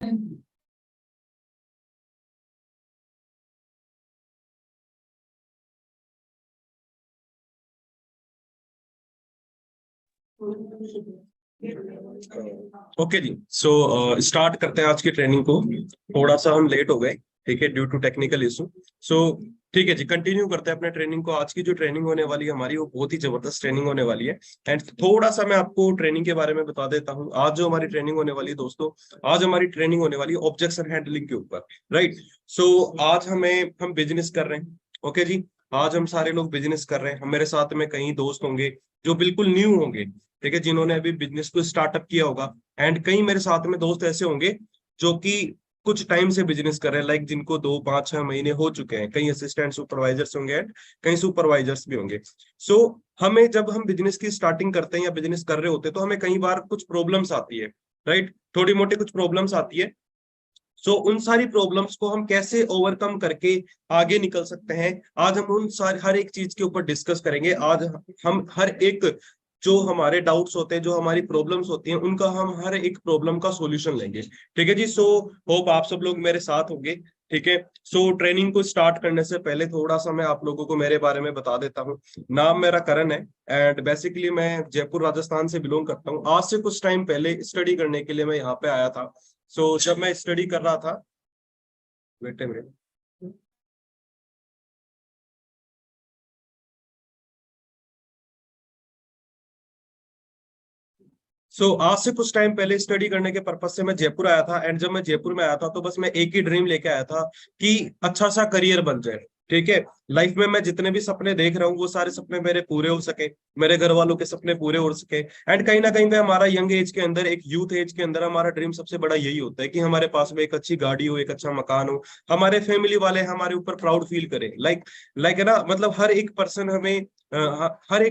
Okay जी। So start करते हैं आज की ट्रेनिंग को। थोड़ा सा हम लेट हो गए, ठीक है, ड्यू टू टेक्निकल इशू। सो ठीक है जी, कंटिन्यू करते हैं अपने ट्रेनिंग को। आज की जो ट्रेनिंग होने वाली है हमारी, वो बहुत ही जबरदस्त ट्रेनिंग होने वाली है। एंड थोड़ा सा मैं आपको ट्रेनिंग के बारे में बता देता हूँ। आज जो हमारी ट्रेनिंग होने वाली है दोस्तों, आज हमारी ट्रेनिंग होने वाली है ऑब्जेक्शन हैंडलिंग के ऊपर। राइट। सो आज हम बिजनेस कर रहे हैं। ओके जी। आज हम सारे लोग बिजनेस कर रहे हैं। हम मेरे साथ में कई दोस्त होंगे जो बिल्कुल न्यू होंगे, ठीक है, जिन्होंने अभी बिजनेस को स्टार्टअप किया होगा। एंड कई मेरे साथ में दोस्त ऐसे होंगे जो कि कुछ टाइम से बिजनेस कर रहे हैं, लाइक जिनको 2 5 6 महीने हो चुके हैं। कई असिस्टेंट सुपरवाइजर्स होंगे एंड कई सुपरवाइजर्स भी होंगे। सो हमें जब हम बिजनेस की स्टार्टिंग करते हैं या बिजनेस कर रहे होते हैं तो हमें कई बार कुछ प्रॉब्लम्स आती है। राइट। थोड़ी मोटी कुछ प्रॉब्लम्स आती है। सो उन सारी प्रॉब्लम्स को हम कैसे ओवरकम करके आगे निकल सकते हैं, आज हम उन सारे हर एक चीज के ऊपर डिस्कस करेंगे। आज हम हर एक जो हमारे डाउट्स होते हैं, जो हमारी प्रॉब्लम्स होती हैं, उनका हम हर एक प्रॉब्लम का सॉल्यूशन लेंगे। ठीक है जी। सो होप आप सब लोग मेरे साथ होंगे। ठीक है। सो ट्रेनिंग को स्टार्ट करने से पहले थोड़ा सा मैं आप लोगों को मेरे बारे में बता देता हूँ। नाम मेरा करण है एंड बेसिकली मैं जयपुर राजस्थान से बिलोंग करता हूँ। आज से कुछ टाइम पहले स्टडी करने के लिए मैं यहाँ पे आया था। सो जब मैं स्टडी कर रहा था, बेटे मेरे, आज से कुछ टाइम पहले स्टडी करने के पर्पज से मैं जयपुर आया था। एंड जब मैं जयपुर में आया था तो बस मैं एक ही ड्रीम लेके आया था कि अच्छा सा करियर बन जाए। ठीक है। लाइफ में मैं जितने भी सपने देख रहा हूँ वो सारे सपने मेरे पूरे हो सके, मेरे घर वालों के सपने पूरे हो सके। एंड कहीं ना कहीं पे हमारा यंग एज के अंदर, एक यूथ एज के अंदर, हमारा ड्रीम सबसे बड़ा यही होता है कि हमारे पास में एक अच्छी गाड़ी हो, एक अच्छा मकान हो, हमारे फैमिली वाले हमारे ऊपर प्राउड फील करें। लाइक लाइक है ना, मतलब हर एक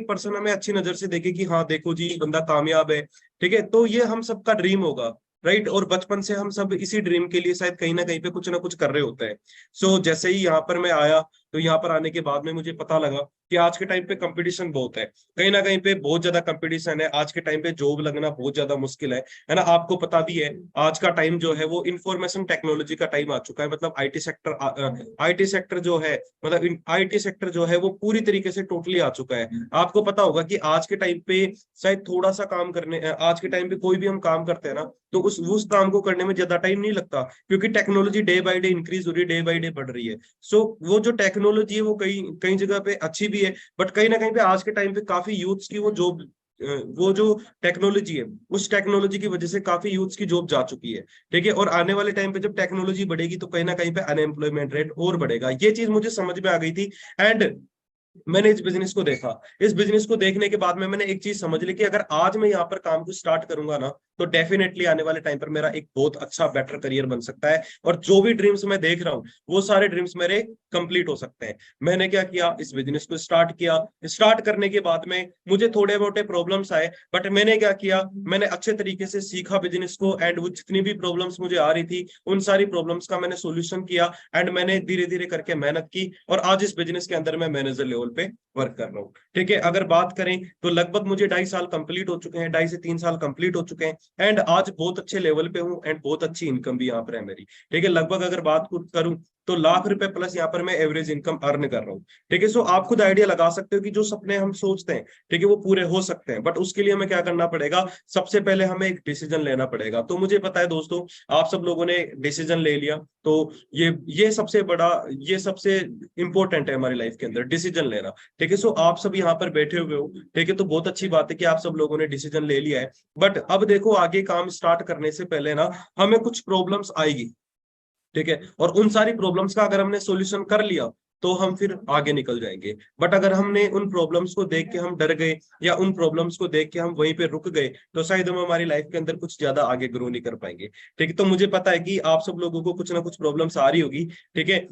पर्सन हमें अच्छी नजर से देखे कि हाँ देखो जी, बंदा कामयाब है। ठीक है। तो ये हम सबका ड्रीम होगा। राइट। और बचपन से हम सब इसी ड्रीम के लिए शायद कहीं ना कहीं पे कुछ ना कुछ कर रहे होते हैं। जैसे ही यहाँ पर मैं आया, तो यहाँ पर आने के बाद में मुझे पता लगा कि आज के टाइम पे कंपटीशन बहुत है। कहीं ना कहीं पे बहुत ज्यादा कंपटीशन है। आज के टाइम पे जॉब लगना बहुत ज्यादा मुश्किल है ना। आपको पता भी है आज का टाइम जो है वो इंफॉर्मेशन टेक्नोलॉजी का टाइम आ चुका है। मतलब आईटी सेक्टर जो है, मतलब आईटी सेक्टर जो है वो पूरी तरीके से टोटली आ चुका है। आपको पता होगा कि आज के टाइम पे शायद थोड़ा सा काम करने, आज के टाइम पे कोई भी हम काम करते हैं ना, तो उस काम को करने में ज्यादा टाइम नहीं लगता, क्योंकि technology day by day increase हो रही है, डे बाय डे बढ़ रही है। वो जो टेक्नोलॉजी है वो कई कई जगह पे अच्छी भी है, बट कहीं ना कहीं पे आज के टाइम पे काफी यूथ्स की वो जो टेक्नोलॉजी है, उस टेक्नोलॉजी की वजह से काफी यूथ्स की जॉब जा चुकी है। ठीक है। और आने वाले टाइम पे जब टेक्नोलॉजी बढ़ेगी तो कहीं ना कहीं पे अनएम्प्लॉयमेंट रेट और बढ़ेगा। ये चीज मुझे समझ में आ गई थी। एंड मैंने इस बिजनेस को देखा। इस बिजनेस को देखने के बाद में मैंने एक चीज समझ ली कि अगर आज मैं यहाँ पर काम को स्टार्ट करूंगा ना, तो डेफिनेटली आने वाले टाइम पर मेरा एक बहुत अच्छा बेटर करियर बन सकता है। और जो भी ड्रीम्स मैं देख रहा हूँ वो सारे ड्रीम्स मेरे कंप्लीट हो सकते हैं। मैंने क्या किया, इस बिजनेस को स्टार्ट किया। स्टार्ट करने के बाद में मुझे थोड़े मोटे प्रॉब्लम्स आए, बट मैंने क्या किया, मैंने अच्छे तरीके से सीखा बिजनेस को। एंड वो जितनी भी प्रॉब्लम्स मुझे आ रही थी उन सारी प्रॉब्लम्स का मैंने सोल्यूशन किया। एंड मैंने धीरे धीरे करके मेहनत की और आज इस बिजनेस के अंदर मैं मैनेजर लेवल पे वर्क कर रहा हूँ। ठीक है। अगर बात करें तो लगभग मुझे 2.5 साल कंप्लीट हो चुके हैं, 2.5 से 3 साल कंप्लीट हो चुके हैं। एंड आज बहुत अच्छे लेवल पे हूँ एंड बहुत अच्छी इनकम भी यहाँ पर है मेरी। ठीक है। लगभग अगर बात करूं तो लाख रुपए प्लस यहाँ पर मैं एवरेज इनकम अर्न कर रहा हूँ। ठीक है। आप खुद आइडिया लगा सकते हो कि जो सपने हम सोचते हैं, ठीक है, वो पूरे हो सकते हैं, बट उसके लिए हमें क्या करना पड़ेगा, सबसे पहले हमें एक डिसीजन लेना पड़ेगा। तो मुझे पता है दोस्तों, आप सब लोगों ने डिसीजन ले लिया। तो ये सबसे बड़ा, ये सबसे इंपॉर्टेंट है हमारी लाइफ के अंदर, डिसीजन लेना। ठीक है। आप सब यहाँ पर बैठे हुए हो, ठीक है, तो बहुत अच्छी बात है कि आप सब लोगों ने डिसीजन ले लिया है। बट अब देखो, आगे काम स्टार्ट करने से पहले ना हमें कुछ प्रॉब्लम्स आएगी। ठीक है। और उन सारी प्रॉब्लम्स का अगर हमने सॉल्यूशन कर लिया तो हम फिर आगे निकल जाएंगे। बट अगर हमने उन प्रॉब्लम्स को देख के हम डर गए, या उन प्रॉब्लम्स को देख के हम वहीं पे रुक गए, तो शायद हम हमारी लाइफ के अंदर कुछ ज्यादा आगे ग्रो नहीं कर पाएंगे। ठीक है। तो मुझे पता है कि आप सब लोगों को कुछ ना कुछ प्रॉब्लम्स आ रही होगी। ठीक है।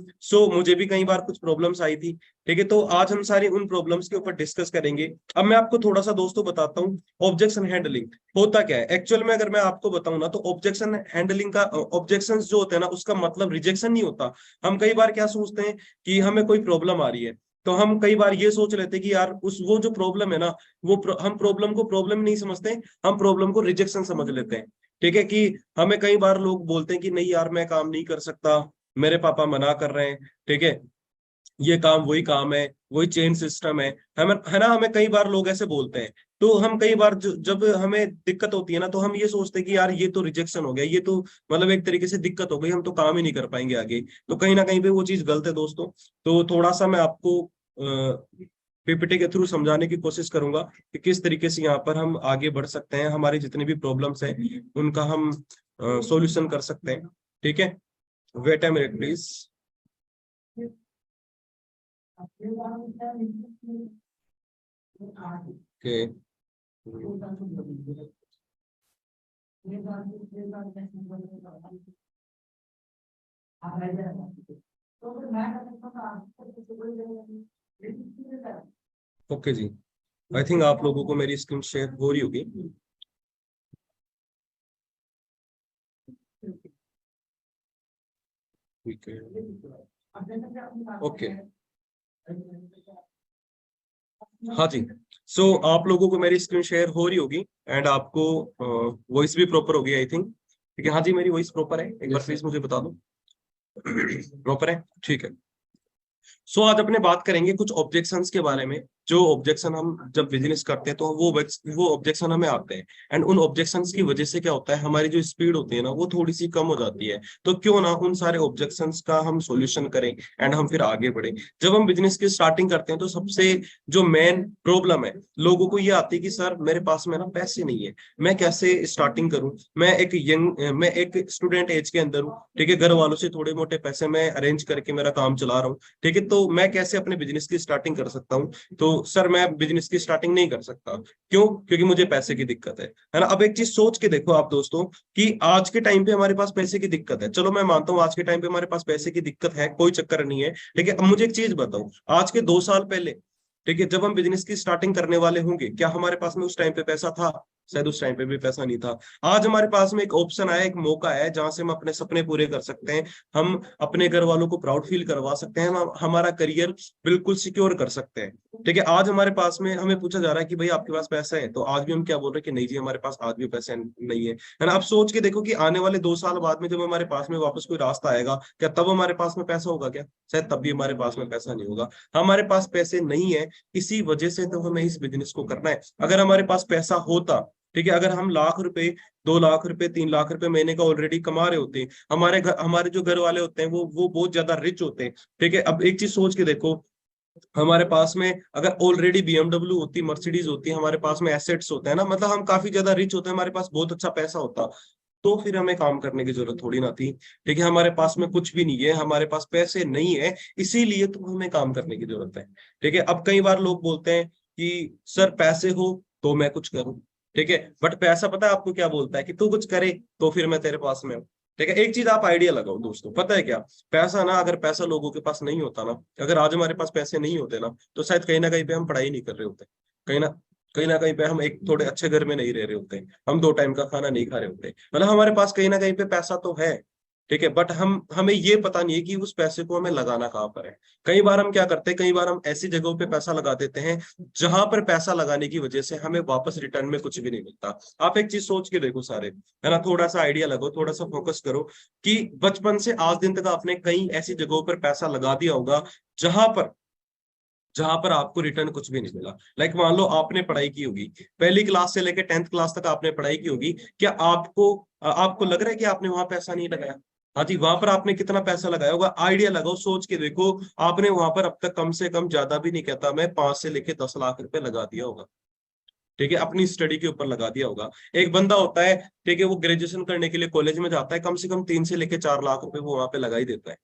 मुझे भी कई बार कुछ प्रॉब्लम्स आई थी। ठीक है। तो आज हम सारी उन प्रॉब्लम्स के ऊपर डिस्कस करेंगे। अब मैं आपको थोड़ा सा दोस्तों बताता हूँ ऑब्जेक्शन हैंडलिंग होता क्या है एक्चुअल में। अगर मैं आपको बताऊं ना, तो ऑब्जेक्शन हैंडलिंग का, ऑब्जेक्शंस जो होते हैं ना, उसका मतलब रिजेक्शन नहीं होता। हम कई बार क्या सोचते हैं कि हमें कोई प्रॉब्लम आ रही है, तो हम कई बार ये सोच लेते हैं कि यार वो जो प्रॉब्लम है ना, हम प्रॉब्लम को प्रॉब्लम नहीं समझते, हम प्रॉब्लम को रिजेक्शन समझ लेते हैं। ठीक है, कि हमें कई बार लोग बोलते हैं कि नहीं यार मैं काम नहीं कर सकता, मेरे पापा मना कर रहे हैं, ठीक है, ये काम वही काम है, वही चेन सिस्टम है ना, हमें कई बार लोग ऐसे बोलते हैं। तो हम कई बार जब हमें दिक्कत होती है ना, तो हम ये सोचते हैं कि यार ये तो रिजेक्शन हो गया, ये तो मतलब एक तरीके से दिक्कत हो गई, हम तो काम ही नहीं कर पाएंगे आगे। तो कहीं ना कहीं पे वो चीज गलत है दोस्तों। तो थोड़ा सा मैं आपको पीपीटी के थ्रू समझाने की कोशिश करूंगा कि किस तरीके से यहाँ पर हम आगे बढ़ सकते हैं, हमारी जितनी भी प्रॉब्लम्स हैं उनका हम सॉल्यूशन कर सकते हैं। ठीक है, wait a minute please. Okay, okay जी, आई थिंक आप लोगों को मेरी स्क्रीन शेयर हो रही होगी। ठीक है, ओके, हाँ जी। सो आप लोगों को मेरी स्क्रीन शेयर हो रही होगी एंड आपको वॉइस भी प्रॉपर होगी आई थिंक। ठीक है, हाँ जी, मेरी वॉइस प्रॉपर है, एक बार प्लीज मुझे बता दो। प्रॉपर है, ठीक है। सो आज अपने बात करेंगे कुछ ऑब्जेक्शंस के बारे में, जो ऑब्जेक्शन हम जब बिजनेस करते हैं तो वो ऑब्जेक्शन हमें आते हैं। एंड उन ऑब्जेक्शंस की वजह से क्या होता है, हमारी जो स्पीड होती है ना वो थोड़ी सी कम हो जाती है। तो क्यों ना उन सारे ऑब्जेक्शंस का हम सॉल्यूशन करें एंड हम फिर आगे बढ़े। जब हम बिजनेस की स्टार्टिंग करते हैं तो सबसे जो मेन प्रॉब्लम है लोगों को ये आती है कि सर मेरे पास में ना पैसे नहीं है, मैं कैसे स्टार्टिंग करूं, मैं एक स्टूडेंट एज के अंदर हूँ, ठीक है, घर वालों से थोड़े मोटे पैसे मैं अरेंज करके मेरा काम चला रहा हूँ, ठीक है, तो मैं कैसे अपने बिजनेस की स्टार्टिंग कर सकता हूँ। तो सर मैं बिजनेस की स्टार्टिंग नहीं कर सकता, क्यों, क्योंकि मुझे पैसे की दिक्कत है ना। अब एक चीज सोच के देखो आप दोस्तों, कि आज के टाइम पे हमारे पास पैसे की दिक्कत है, चलो मैं मानता हूँ आज के टाइम पे हमारे पास पैसे की दिक्कत है, कोई चक्कर नहीं है, ठीक है। अब मुझे एक चीज बताओ, आज के 2 साल पहले, ठीक है, जब हम बिजनेस की स्टार्टिंग करने वाले होंगे, क्या हमारे पास में उस टाइम पे पैसा था? शायद उस टाइम पे भी पैसा नहीं था। आज हमारे पास में एक ऑप्शन आया, एक मौका है जहां से हम अपने सपने पूरे कर सकते हैं, हम अपने घर वालों को प्राउड फील करवा सकते हैं, हम हमारा करियर बिल्कुल सिक्योर कर सकते हैं। ठीक है, आज हमारे पास में हमें पूछा जा रहा है कि भाई आपके पास पैसा है, तो आज भी हम क्या बोल रहे हैं कि नहीं जी हमारे पास आज भी पैसा नहीं है ना। आप सोच के देखो कि आने वाले 2 साल बाद में जब हमारे पास में वापस कोई रास्ता आएगा, क्या तब हमारे पास में पैसा होगा? क्या शायद तब भी हमारे पास में पैसा नहीं होगा। हमारे पास पैसे नहीं है, इसी वजह से तो हमें इस बिजनेस को करना है। अगर हमारे पास पैसा होता, ठीक है, अगर हम लाख रुपए, 2 लाख रुपए, 3 लाख रुपए महीने का ऑलरेडी कमा रहे होते, हमारे जो घर वाले होते हैं वो बहुत ज्यादा रिच होते हैं। ठीक है, अब एक चीज सोच के देखो, हमारे पास में अगर ऑलरेडी बीएमडब्ल्यू होती, मर्सिडीज होती, हमारे पास में एसेट्स होते हैं ना, मतलब हम काफी ज्यादा रिच होते हैं, हमारे पास बहुत अच्छा पैसा होता, तो फिर हमें काम करने की जरूरत थोड़ी ना थी। ठीक है, हमारे पास में कुछ भी नहीं है, हमारे पास पैसे नहीं है, इसीलिए तो हमें काम करने की जरूरत है। ठीक है, अब कई बार लोग बोलते हैं कि सर पैसे हो तो मैं कुछ करूं, ठीक है, बट पैसा पता है आपको क्या बोलता है, कि तू कुछ करे तो फिर मैं तेरे पास में हूं। ठीक है, एक चीज आप आइडिया लगाओ दोस्तों, पता है क्या, पैसा ना, अगर पैसा लोगों के पास नहीं होता ना, अगर आज हमारे पास पैसे नहीं होते ना, तो शायद कहीं ना कहीं पे हम पढ़ाई नहीं कर रहे होते, कहीं ना कहीं पे हम एक थोड़े अच्छे घर में नहीं रह रहे होते, हम 2 टाइम का खाना नहीं खा रहे होते, मतलब हमारे पास कहीं ना कहीं पे पैसा तो है, ठीक है, बट हमें ये पता नहीं है कि उस पैसे को हमें लगाना कहाँ पर है। कई बार हम क्या करते हैं, कई बार हम ऐसी जगहों पे पैसा लगा देते हैं जहां पर पैसा लगाने की वजह से हमें वापस रिटर्न में कुछ भी नहीं मिलता। आप एक चीज सोच के देखो सारे, है ना, थोड़ा सा आइडिया लगाओ, थोड़ा सा फोकस करो, कि बचपन से आज दिन तक आपने कई ऐसी जगहों पर पैसा लगा दिया होगा जहां पर आपको रिटर्न कुछ भी नहीं मिला। लाइक मान लो आपने पढ़ाई की होगी, पहली क्लास से लेकर 10th क्लास तक आपने पढ़ाई की होगी, क्या आपको लग रहा है कि आपने वहां पैसा नहीं लगाया? हाँ जी, वहां पर आपने कितना पैसा लगाया होगा, आइडिया लगाओ, सोच के देखो। आपने वहां पर अब तक कम से कम, ज्यादा भी नहीं कहता मैं, 5 से लेकर 10 लाख रुपए लगा दिया होगा। ठीक है, अपनी स्टडी के ऊपर लगा दिया होगा। एक बंदा होता है, ठीक है, वो ग्रेजुएशन करने के लिए कॉलेज में जाता है, कम से कम 3 से लेकर 4 लाख रुपए वो वहां पे लगा ही देता है।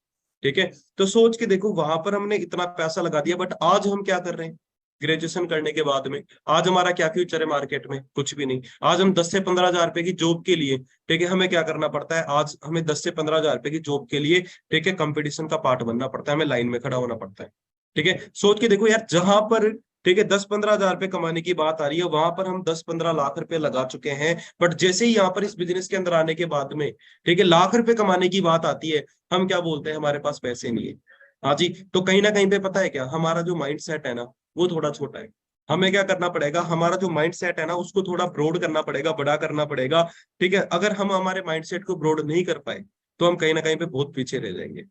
ठीक है, तो सोच के देखो, वहां पर हमने इतना पैसा लगा दिया, बट आज हम क्या कर रहे हैं ग्रेजुएशन करने के बाद में? आज हमारा क्या फ्यूचर है मार्केट में? कुछ भी नहीं। आज हम 10 से 15 हजार रुपए की जॉब के लिए, ठीक है, हमें क्या करना पड़ता है, आज हमें 10 से 15 हजार रुपए की जॉब के लिए, ठीक है, कंपटीशन का पार्ट बनना पड़ता है, हमें लाइन में खड़ा होना पड़ता है। ठीक है, सोच के देखो यार, जहां पर, ठीक है, 10-15 हजार रुपए कमाने की बात आ रही है, वहां पर हम 10-15 लाख रुपए लगा चुके हैं। बट जैसे ही यहाँ पर इस बिजनेस के अंदर आने के बाद में, ठीक है, लाख रुपए कमाने की बात आती है, हम क्या बोलते हैं, हमारे पास पैसे नहीं है। हाँ जी, तो कहीं ना कहीं पे पता है क्या, हमारा जो माइंड सेट है ना, वो थोड़ा छोटा है। हमें क्या करना पड़ेगा, हमारा जो माइंड सेट है ना उसको थोड़ा ब्रॉड करना पड़ेगा, बड़ा करना पड़ेगा। ठीक है, अगर हम हमारे माइंड सेट को ब्रॉड नहीं कर पाए तो हम कहीं ना कहीं पे बहुत पीछे रह जाएंगे।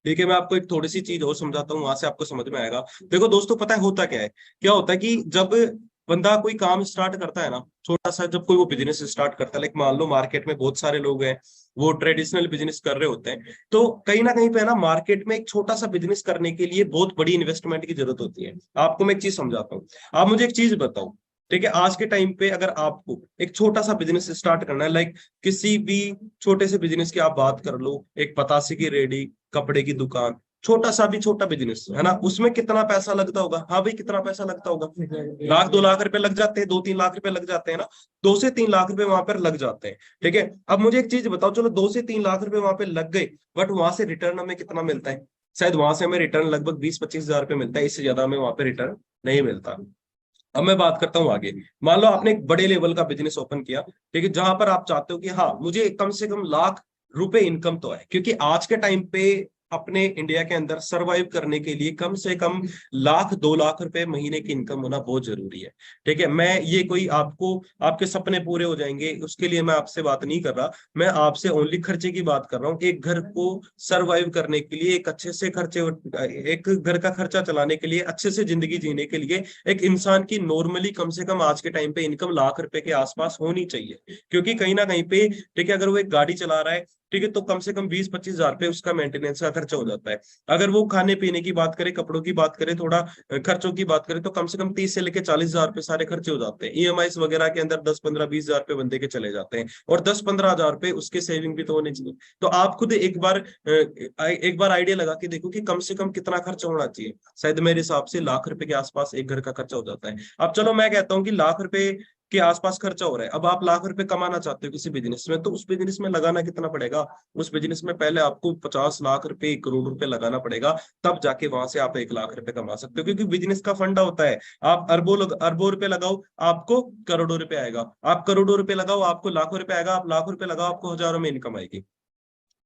ठीक है, मैं आपको एक थोड़ी सी चीज और समझाता हूँ, वहां से आपको समझ में आएगा। देखो दोस्तों, पता है होता क्या है, क्या होता है कि जब बंदा कोई काम स्टार्ट करता है ना, छोटा सा, जब कोई वो बिजनेस स्टार्ट करता है, लाइक मान लो मार्केट में बहुत सारे लोग हैं, वो ट्रेडिशनल बिजनेस कर रहे होते हैं, तो कहीं ना कहीं पे ना मार्केट में एक छोटा सा बिजनेस करने के लिए बहुत बड़ी इन्वेस्टमेंट की जरूरत होती है। आपको मैं एक चीज समझाता हूँ, आप मुझे एक चीज बताओ। ठीक है, आज के टाइम पे अगर आपको एक छोटा सा बिजनेस स्टार्ट करना है, लाइक किसी भी छोटे से बिजनेस की आप बात कर लो, एक पतासे की रेडी, कपड़े की दुकान, छोटा सा भी छोटा बिजनेस है ना, उसमें कितना पैसा लगता होगा? हाँ भाई, कितना पैसा लगता होगा? 1-2 लाख रुपए लग जाते हैं, 2-3 लाख रुपए लग जाते हैं ना, 2 से 3 लाख रुपए वहां पर लग जाते हैं। ठीक है, अब मुझे एक चीज बताओ, चलो 2 से 3 लाख रुपए वहां पे लग गए, बट वहां से रिटर्न हमें कितना मिलता है? शायद वहां से हमें रिटर्न लगभग 20-25 हजार रुपए मिलता है, इससे ज्यादा हमें वहां पे रिटर्न नहीं मिलता। अब मैं बात करता हूँ आगे। मान लो आपने एक बड़े लेवल का बिजनेस ओपन किया, ठीक है, जहां पर आप चाहते हो कि हाँ मुझे कम से कम लाख रुपए इनकम तो है, क्योंकि आज के टाइम पे अपने इंडिया के अंदर सरवाइव करने के लिए कम से कम 1-2 लाख रुपए महीने की इनकम होना बहुत जरूरी है। ठीक है, मैं ये कोई आपको आपके सपने पूरे हो जाएंगे उसके लिए मैं आपसे बात नहीं कर रहा, मैं आपसे ओनली खर्चे की बात कर रहा हूँ। एक घर को सरवाइव करने के लिए, एक अच्छे से खर्चे, एक घर का खर्चा चलाने के लिए, अच्छे से जिंदगी जीने के लिए एक इंसान की नॉर्मली कम से कम आज के टाइम पे इनकम लाख रुपए के आसपास होनी चाहिए। क्योंकि कहीं ना कहीं पे, ठीक है, अगर वो एक गाड़ी चला रहा है, ठीक है, तो कम से कम 20-25 हजार रुपए उसका मेंटेनेंस का खर्चा हो जाता है। अगर वो खाने पीने की बात करे, कपड़ों की बात करे, थोड़ा खर्चों की बात करें, तो कम से कम 30 से लेकर 40 हजार रुपए सारे खर्चे हो जाते हैं। ईएमआई वगैरह के अंदर 10-15-20 हजार रुपए बंदे के चले जाते हैं, और 10-15 हजार रुपए उसके सेविंग भी तो होने चाहिए। तो आप खुद एक बार आइडिया लगा के देखो कि कम से कम कितना खर्चा होना चाहिए। शायद मेरे हिसाब से लाख रुपए के आसपास एक घर का खर्चा हो जाता है। अब चलो मैं कहता हूँ कि लाख रुपए के आसपास खर्चा हो रहा है, अब आप लाख रुपए कमाना चाहते हो किसी बिजनेस में, तो उस बिजनेस में लगाना कितना पड़ेगा? उस बिजनेस में पहले आपको 50 लाख रुपए, 1 करोड़ रुपए लगाना पड़ेगा, तब जाके वहां से आप 1 लाख रुपए कमा सकते हो। क्योंकि बिजनेस का फंडा होता है, आप अरबों रुपए लगाओ, आपको करोड़ों रुपए आएगा, आप करोड़ों रुपए लगाओ, आपको लाखों रुपए आएगा, आप लाखों रुपए लगाओ, आपको हजारों में इनकम आएगी।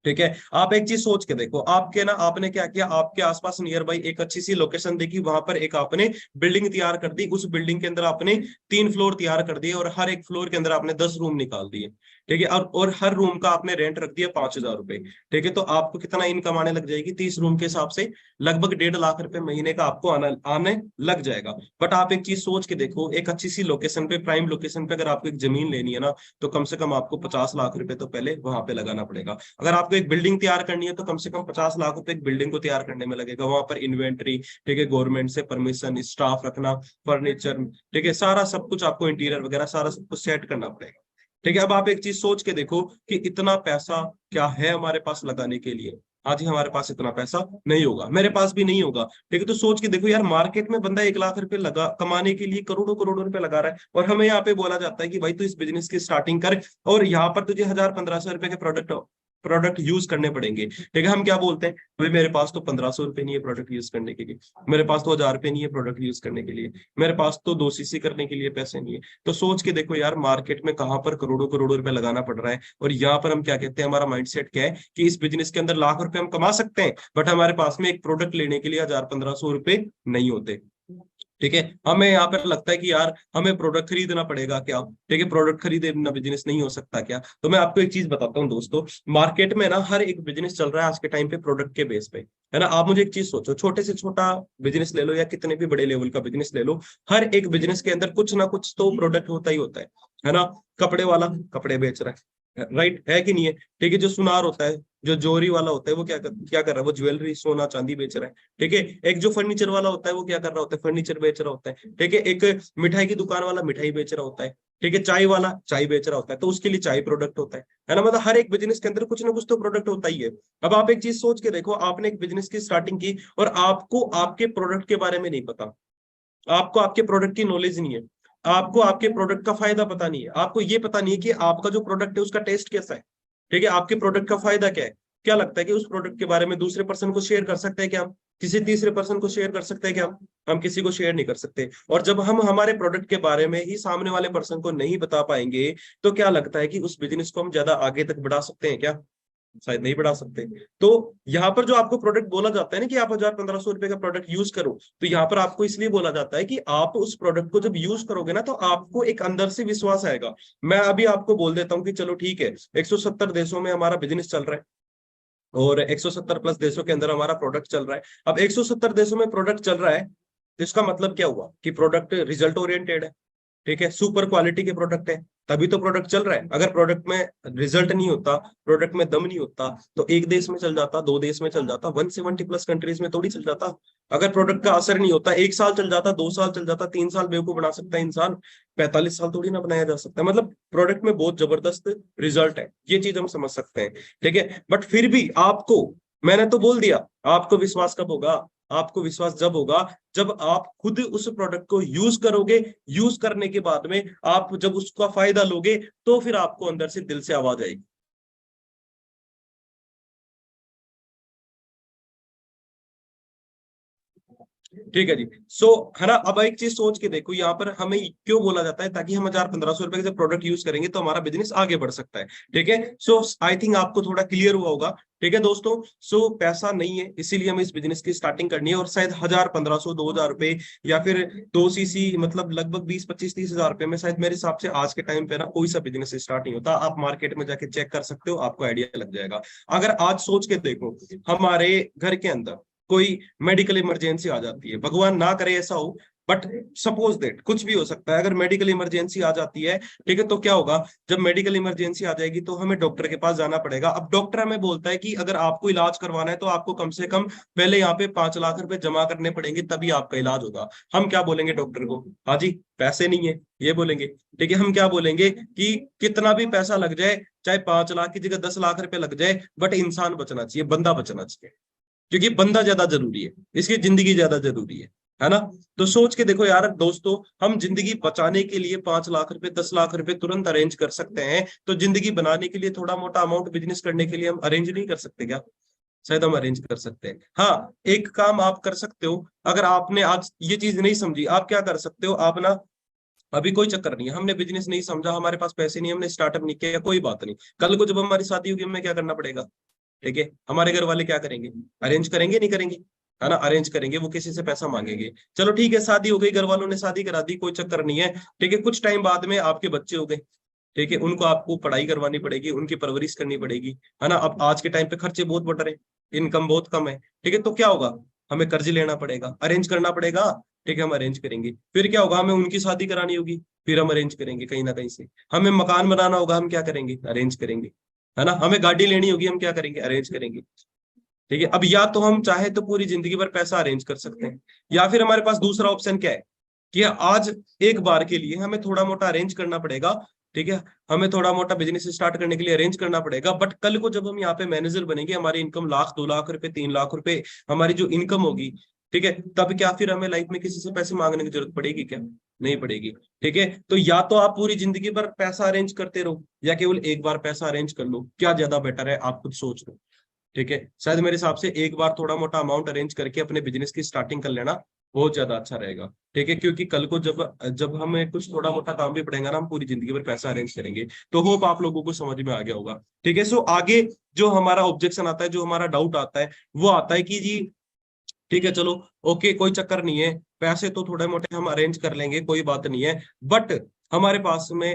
ठीक है, आप एक चीज सोच के देखो, आपके ना, आपने क्या किया, आपके आसपास नियर बाई एक अच्छी सी लोकेशन देखी, वहां पर एक आपने बिल्डिंग तैयार कर दी, उस बिल्डिंग के अंदर आपने 3 फ्लोर तैयार कर दिए, और हर एक फ्लोर के अंदर आपने 10 रूम निकाल दिए। ठीक है, और हर रूम का आपने रेंट रख दिया 5 हजार रुपए। ठीक है, तो आपको कितना इनकम आने लग जाएगी? 30 रूम के हिसाब से लगभग 1.5 लाख रुपए महीने का आपको आने लग जाएगा। बट आप एक चीज सोच के देखो, एक अच्छी सी लोकेशन पे, प्राइम लोकेशन पे अगर आपको एक जमीन लेनी है ना, तो कम से कम आपको 50 लाख रुपए तो पहले वहां पे लगाना पड़ेगा। अगर आपको एक बिल्डिंग तैयार करनी है तो कम से कम 50 लाख रुपए एक बिल्डिंग को तैयार करने में लगेगा, वहां पर इन्वेंट्री, ठीक है, गवर्नमेंट से परमिशन, स्टाफ रखना, फर्नीचर, ठीक है, सारा सब कुछ आपको, इंटीरियर वगैरह सारा सब कुछ सेट करना पड़ेगा। ठीक है, अब आप एक चीज सोच के देखो कि इतना पैसा क्या है हमारे पास लगाने के लिए? आज ही हमारे पास इतना पैसा नहीं होगा, मेरे पास भी नहीं होगा। ठीक है, तो सोच के देखो यार, मार्केट में बंदा 1 लाख रुपए लगा कमाने के लिए करोड़ों करोड़ों रुपए लगा रहा है, और हमें यहाँ पे बोला जाता है कि भाई तू इस बिजनेस की स्टार्टिंग कर, और यहाँ पर तुझे 1000-1500 रुपए के प्रोडक्ट यूज करने पड़ेंगे। ठीक है, हम क्या बोलते हैं, भाई मेरे पास तो 1500 रुपए नहीं है प्रोडक्ट यूज करने के लिए, मेरे पास तो 1000 रुपए नहीं है प्रोडक्ट यूज करने के लिए, मेरे पास तो 2 सीसी करने के लिए पैसे नहीं है। तो सोच के देखो यार, मार्केट में कहां पर करोड़ों करोड़ों रुपए लगाना पड़ रहा है, और यहाँ पर हम क्या कहते हैं, हमारा माइंडसेट क्या है कि इस बिजनेस के अंदर लाख रुपए हम कमा सकते हैं, बट हमारे पास में एक प्रोडक्ट लेने के लिए 1000-1500 रुपए नहीं होते। ठीक है, हमें यहाँ पर लगता है कि यार हमें प्रोडक्ट खरीदना पड़ेगा क्या? ठीक है, प्रोडक्ट खरीदे बिना बिजनेस नहीं हो सकता क्या? तो मैं आपको एक चीज बताता हूँ दोस्तों, मार्केट में ना हर एक बिजनेस चल रहा है आज के टाइम पे प्रोडक्ट के बेस पे, है ना। आप मुझे एक चीज सोचो, छोटे से छोटा बिजनेस ले लो या कितने भी बड़े लेवल का बिजनेस ले लो, हर एक बिजनेस के अंदर कुछ ना कुछ तो प्रोडक्ट होता ही होता है ना। कपड़े वाला कपड़े बेच रहा है, राइट है कि नहीं है? ठीक है, जो सुनार होता है, जो जोरी वाला होता है, वो क्या कर रहा है, वो ज्वेलरी, सोना चांदी बेच रहा है। ठीक है, एक जो फर्नीचर वाला होता है वो क्या कर रहा होता है, फर्नीचर बेच रहा होता है। ठीक है, एक मिठाई की दुकान वाला मिठाई बेच रहा होता है। ठीक है, चाय वाला चाय बेच रहा होता है, तो उसके लिए चाय प्रोडक्ट होता है ना। मतलब हर एक बिजनेस के अंदर कुछ ना कुछ तो प्रोडक्ट होता ही है। अब आप एक चीज सोच के देखो, आपने एक बिजनेस की स्टार्टिंग की, और आपको आपके प्रोडक्ट के बारे में नहीं पता, आपको आपके प्रोडक्ट की नॉलेज नहीं है, आपको आपके प्रोडक्ट का फायदा पता नहीं है, आपको ये पता नहीं है कि आपका जो प्रोडक्ट है उसका टेस्ट कैसा है। ठीक है, आपके प्रोडक्ट का फायदा क्या है? क्या लगता है कि उस प्रोडक्ट के बारे में दूसरे पर्सन को शेयर कर सकते हैं क्या हम? किसी तीसरे पर्सन को शेयर कर सकते हैं क्या हम किसी को शेयर नहीं कर सकते। और जब हम हमारे प्रोडक्ट के बारे में ही सामने वाले पर्सन को नहीं बता पाएंगे, तो क्या लगता है कि उस बिजनेस को हम ज्यादा आगे तक बढ़ा सकते हैं क्या? शायद नहीं बढ़ा सकते। तो यहाँ पर जो आपको प्रोडक्ट बोला जाता है ना कि आप 1,000-1,500 रुपए का प्रोडक्ट यूज करो, तो यहाँ पर आपको इसलिए बोला जाता है कि आप उस प्रोडक्ट को जब यूज करोगे ना, तो आपको एक अंदर से विश्वास आएगा। मैं अभी आपको बोल देता हूँ कि चलो ठीक है, 170 देशों में हमारा बिजनेस चल रहा है और 170 प्लस देशों के अंदर हमारा प्रोडक्ट चल रहा है। अब 170 देशों में प्रोडक्ट चल रहा है, तो इसका मतलब क्या हुआ कि प्रोडक्ट रिजल्ट ओरिएंटेड है। ठीक है, सुपर क्वालिटी के प्रोडक्ट है, तभी तो प्रोडक्ट चल रहा है। अगर प्रोडक्ट में रिजल्ट नहीं होता, प्रोडक्ट में दम नहीं होता, तो एक देश में चल जाता, दो देश में चल जाता, 170 प्लस कंट्रीज में थोड़ी चल जाता। अगर प्रोडक्ट का असर नहीं होता, 1 साल चल जाता, 2 साल चल जाता, 3 साल बेवकूफ बना सकता है इंसान, 45 साल थोड़ी ना बनाया जा सकता। मतलब प्रोडक्ट में बहुत जबरदस्त रिजल्ट है, ये चीज हम समझ सकते हैं। ठीक है, बट फिर भी आपको, मैंने तो बोल दिया, आपको विश्वास कब होगा? आपको विश्वास जब होगा जब आप खुद उस प्रोडक्ट को यूज करोगे। यूज करने के बाद में आप जब उसका फायदा लोगे, तो फिर आपको अंदर से दिल से आवाज आएगी। ठीक है जी। सो है ना, अब एक चीज सोच के देखो, यहाँ पर हमें क्यों बोला जाता है, ताकि हम 1,000-1,500 रुपए के जब प्रोडक्ट यूज करेंगे तो हमारा बिजनेस आगे बढ़ सकता है। ठीक है, सो आई थिंक आपको थोड़ा क्लियर हुआ होगा। ठीक है दोस्तों, सो पैसा नहीं है, इसीलिए हमें इस बिजनेस की स्टार्टिंग करनी है, और शायद 1,000, 1,500, 2,000 रुपए या फिर 2 सीसी, मतलब लगभग 20, 25, 30 हजार रुपए में शायद मेरे हिसाब से आज के टाइम पे ना कोई सा बिजनेस स्टार्ट नहीं होता। आप मार्केट में जाके चेक कर सकते हो, आपको आइडिया लग जाएगा। अगर आज सोच के देखो, हमारे घर के अंदर कोई मेडिकल इमरजेंसी आ जाती है, भगवान ना करे ऐसा हो, बट सपोज दैट कुछ भी हो सकता है, अगर मेडिकल इमरजेंसी आ जाती है, ठीक है, तो क्या होगा? जब मेडिकल इमरजेंसी आ जाएगी तो हमें डॉक्टर के पास जाना पड़ेगा। अब डॉक्टर हमें बोलता है कि अगर आपको इलाज करवाना है तो आपको कम से कम पहले यहाँ पे 5 लाख रुपए जमा करने पड़ेंगे, तभी आपका इलाज होगा। हम क्या बोलेंगे डॉक्टर को? हाँ जी, पैसे नहीं है, ये बोलेंगे। ठीक है, हम क्या बोलेंगे कि कितना भी पैसा लग जाए, चाहे 5 लाख की जगह 10 लाख रुपए लग जाए, बट इंसान बचना चाहिए, बंदा बचना चाहिए, क्योंकि बंदा ज्यादा जरूरी है, इसकी जिंदगी ज्यादा जरूरी है ना? तो सोच के देखो यार दोस्तों, हम जिंदगी बचाने के लिए 5 लाख रुपए, 10 लाख रुपए तुरंत अरेंज कर सकते हैं, तो जिंदगी बनाने के लिए थोड़ा मोटा अमाउंट बिजनेस करने के लिए हम अरेंज नहीं कर सकते क्या? शायद हम अरेंज कर सकते हैं। हाँ, एक काम आप कर सकते हो, अगर आपने आज ये चीज नहीं समझी, आप क्या कर सकते हो, आप ना, अभी कोई चक्कर नहीं है, हमने बिजनेस नहीं समझा, हमारे पास पैसे नहीं, हमने स्टार्टअप नहीं किया, कोई बात नहीं, कल को जब हमारी शादी होगी हमें क्या करना पड़ेगा? ठीक है, हमारे घर वाले क्या करेंगे? अरेंज करेंगे, नहीं करेंगे? है ना, अरेंज करेंगे, वो किसी से पैसा मांगेंगे। चलो ठीक है, शादी हो गई, घर वालों ने शादी करा दी, कोई चक्कर नहीं है। ठीक है, कुछ टाइम बाद में आपके बच्चे हो गए, ठीक है, उनको आपको पढ़ाई करवानी पड़ेगी, उनकी परवरिश करनी पड़ेगी, है ना? अब आज के टाइम पे खर्चे बहुत बढ़ रहे हैं, इनकम बहुत कम है। ठीक है, तो क्या होगा? हमें कर्ज लेना पड़ेगा, अरेंज करना पड़ेगा। ठीक है, हम अरेंज करेंगे, फिर क्या होगा? हमें उनकी शादी करानी होगी, फिर हम अरेंज करेंगे कहीं ना कहीं से। हमें मकान बनाना होगा, हम क्या करेंगे? अरेंज करेंगे, है ना? हमें गाड़ी लेनी होगी, हम क्या करेंगे? अरेंज करेंगे। ठीक है, अब या तो हम चाहे तो पूरी जिंदगी भर पैसा अरेंज कर सकते हैं, या फिर हमारे पास दूसरा ऑप्शन क्या है कि आज एक बार के लिए हमें थोड़ा मोटा अरेंज करना पड़ेगा। ठीक है, हमें थोड़ा मोटा बिजनेस स्टार्ट करने के लिए अरेंज करना पड़ेगा, बट कल को जब हम यहाँ पे मैनेजर बनेंगे, हमारी इनकम लाख, 2 लाख रुपए, 3 लाख रुपए हमारी जो इनकम होगी, ठीक है, तब क्या फिर हमें लाइफ में किसी से पैसे मांगने की जरूरत पड़ेगी क्या? नहीं पड़ेगी। ठीक है, तो या तो आप पूरी जिंदगी भर पैसा अरेंज करते रहो, या केवल एक बार पैसा अरेंज कर लो, क्या ज्यादा बेटर है? आप खुद सोच लो। ठीक है, शायद मेरे हिसाब से एक बार थोड़ा मोटा अमाउंट अरेंज करके अपने बिजनेस की स्टार्टिंग कर लेना बहुत ज्यादा अच्छा रहेगा। ठीक है, क्योंकि कल को जब जब हमें कुछ थोड़ा मोटा काम भी पड़ेगा ना, हम पूरी जिंदगी भर पैसा अरेंज करेंगे। तो होप आप लोगों को समझ में आ गया होगा। ठीक है, सो आगे जो हमारा ऑब्जेक्शन आता है, जो हमारा डाउट आता है, वो आता है कि जी ठीक है, चलो ओके, कोई चक्कर नहीं है, पैसे तो थोड़े मोटे हम अरेंज कर लेंगे, कोई बात नहीं है, बट हमारे पास में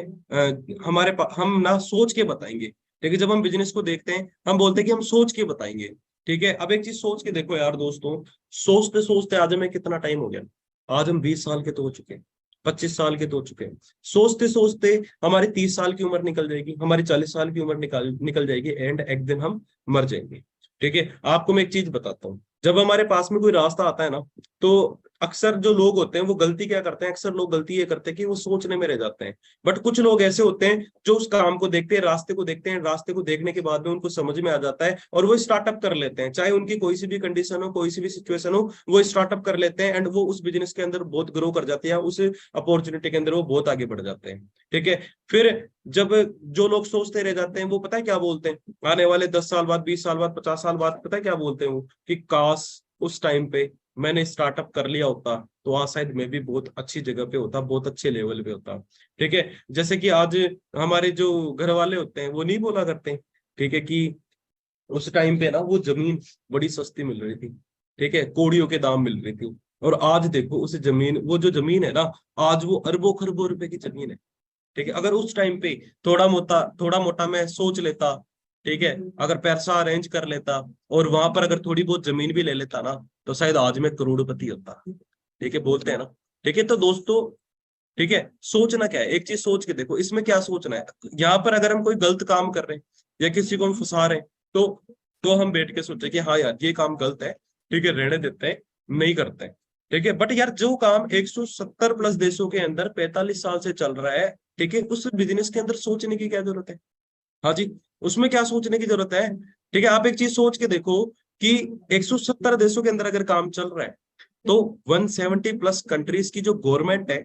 हम ना सोच के बताएंगे। ठीक है, जब हम बिजनेस को देखते हैं, हम बोलते हैं कि हम सोच के बताएंगे। ठीक है, अब एक चीज सोच के देखो यार दोस्तों, सोचते सोचते आज हमें कितना टाइम हो गया? आज हम 20 साल के तो हो चुके हैं, 25 साल के तो हो चुके हैं। सोचते सोचते हमारी 30 साल की उम्र निकल जाएगी, हमारी 40 साल की उम्र निकल निकल जाएगी, एंड एक दिन हम मर जाएंगे। ठीक है, आपको मैं एक चीज बताता हूँ, जब हमारे पास में कोई रास्ता आता है ना, तो अक्सर जो लोग होते हैं वो गलती क्या करते हैं? अक्सर लोग गलती ये करते हैं कि वो सोचने में रह जाते हैं। बट कुछ लोग ऐसे होते हैं जो उस काम को देखते हैं, रास्ते को देखते हैं, रास्ते को देखने के बाद में उनको समझ में आ जाता है और वो स्टार्टअप कर लेते हैं, चाहे उनकी कोई सी भी कंडीशन हो, कोई सी भी सिचुएशन हो, वो स्टार्टअप कर लेते हैं, एंड वो उस बिजनेस के अंदर बहुत ग्रो कर जाते हैं, उस अपॉर्चुनिटी के अंदर वो बहुत आगे बढ़ जाते हैं। ठीक है, फिर जब जो लोग सोचते रह जाते हैं, वो पता है क्या बोलते हैं? आने वाले 10 साल बाद, 20 साल बाद, 50 साल बाद, पता है क्या बोलते हैं वो? कि काश उस टाइम पे मैंने स्टार्टअप कर लिया होता, तो आज शायद मैं भी बहुत अच्छी जगह पे होता, बहुत अच्छे लेवल पे होता। ठीक है, जैसे कि आज हमारे जो घर वाले होते हैं वो नहीं बोला करते, ठीक है, कि उस टाइम पे ना वो जमीन बड़ी सस्ती मिल रही थी, ठीक है, कौड़ियों के दाम मिल रही थी। और आज देखो उस जमीन, वो जो जमीन है ना, आज वो अरबों खरबों रुपए की जमीन है। ठीक है, अगर उस टाइम पे थोड़ा मोटा मैं सोच लेता, ठीक है, अगर पैसा अरेंज कर लेता और वहां पर अगर थोड़ी बहुत जमीन भी ले लेता ना, तो शायद आज मैं करोड़पति होता। ठीक है, बोलते हैं ना। ठीक है, तो दोस्तों, ठीक है, सोचना क्या है, एक चीज सोच के देखो, इसमें क्या सोचना है। यहाँ पर अगर हम कोई गलत काम कर रहे हैं या किसी को हम फंसा रहे हैं, तो हम बैठ के सोचे कि हाँ यार ये काम गलत है, ठीक है, रहने देते हैं, नहीं करते हैं। ठीक है, बट यार जो काम 170 प्लस देशों के अंदर 45 साल से चल रहा है, ठीक है, उस बिजनेस के अंदर सोचने की क्या जरूरत है। हाँ जी, उसमें क्या सोचने की जरूरत है। ठीक है, आप एक चीज सोच के देखो कि 170 देशों के अंदर अगर काम चल रहा है, तो 170 प्लस कंट्रीज की जो गवर्नमेंट है,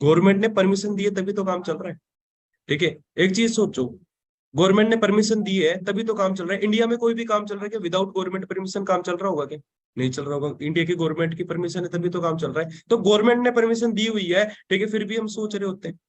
गवर्नमेंट ने परमिशन दी है तभी तो काम चल रहा है। ठीक है, एक चीज सोचो, गवर्नमेंट ने परमिशन दी है तभी तो काम चल रहा है। इंडिया में कोई भी काम चल रहा है क्या विदाउट गवर्नमेंट परमिशन काम चल रहा होगा क्या? नहीं चल रहा होगा। इंडिया की गवर्नमेंट की परमिशन है तभी तो काम चल रहा है। तो गवर्नमेंट ने परमिशन दी हुई है, ठीक है, फिर भी हम सोच रहे होते हैं।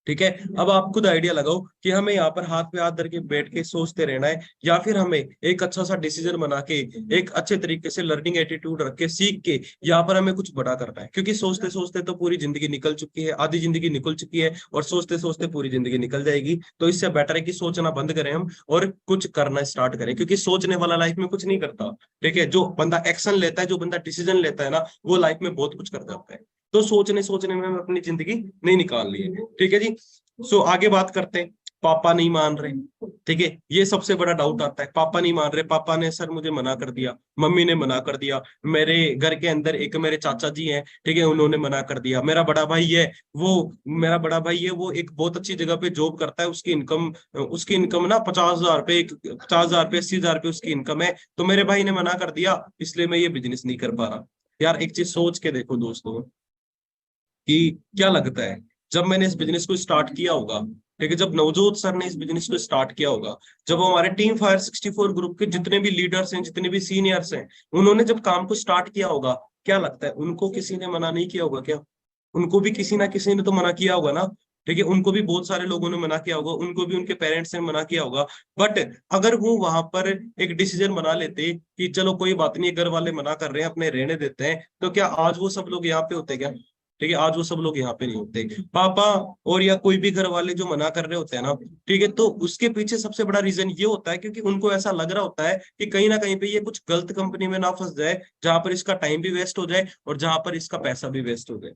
ठीक है, अब आप खुद आइडिया लगाओ कि हमें यहाँ पर हाथ पे हाथ धर के बैठ के सोचते रहना है, या फिर हमें एक अच्छा सा डिसीजन बना के, एक अच्छे तरीके से लर्निंग एटीट्यूड रख के, सीख के यहाँ पर हमें कुछ बड़ा करना है। क्योंकि सोचते सोचते तो पूरी जिंदगी निकल चुकी है, आधी जिंदगी निकल चुकी है, और सोचते सोचते पूरी जिंदगी निकल जाएगी। तो इससे बेटर है कि सोचना बंद करें हम और कुछ करना स्टार्ट करें, क्योंकि सोचने वाला लाइफ में कुछ नहीं करता। ठीक है, जो बंदा एक्शन लेता है, जो बंदा डिसीजन लेता है ना, वो लाइफ में बहुत कुछ कर जाता है। तो सोचने सोचने में हम अपनी जिंदगी नहीं निकाल ली है। ठीक है जी। सो आगे बात करते हैं। पापा नहीं मान रहे, ठीक है, ये सबसे बड़ा डाउट आता है। पापा नहीं मान रहे, पापा ने सर मुझे मना कर दिया, मम्मी ने मना कर दिया, मेरे घर के अंदर एक मेरे चाचा जी हैं, ठीक है, उन्होंने मना कर दिया, मेरा बड़ा भाई है, वो मेरा बड़ा भाई है, वो एक बहुत अच्छी जगह पे जॉब करता है, उसकी इनकम ना 50,000 रुपये, 50,000 रुपये, 80,000 रुपये उसकी इनकम है। तो मेरे भाई ने मना कर दिया, इसलिए मैं ये बिजनेस नहीं कर पा रहा। यार एक चीज सोच के देखो दोस्तों, कि क्या लगता है, जब मैंने इस बिजनेस को स्टार्ट किया होगा, ठीक है, जब नवजोत सर ने इस बिजनेस को स्टार्ट किया होगा, जब हमारे टीम फायर 64 ग्रुप के जितने भी लीडर्स हैं, जितने भी सीनियर्स हैं, उन्होंने जब काम को स्टार्ट किया होगा, क्या लगता है उनको किसी ने मना नहीं किया होगा क्या? उनको भी किसी ना किसी ने तो मना किया होगा ना। ठीक है, उनको भी बहुत सारे लोगों ने मना किया होगा, उनको भी उनके पेरेंट्स ने मना किया होगा। बट अगर वो वहां पर एक डिसीजन बना लेते कि चलो कोई बात नहीं, घर वाले मना कर रहे हैं, अपने रहने देते हैं, तो क्या आज वो सब लोग यहाँ पे होते क्या? ठीक है, आज वो सब लोग यहाँ पे नहीं होते। पापा और या कोई भी घर वाले जो मना कर रहे होते हैं ना, ठीक है, तो उसके पीछे सबसे बड़ा रीजन ये होता है, क्योंकि उनको ऐसा लग रहा होता है कि कहीं ना कहीं पे ये कुछ गलत कंपनी में ना फंस जाए, जहां पर इसका टाइम भी वेस्ट हो जाए और जहां पर इसका पैसा भी वेस्ट हो जाए।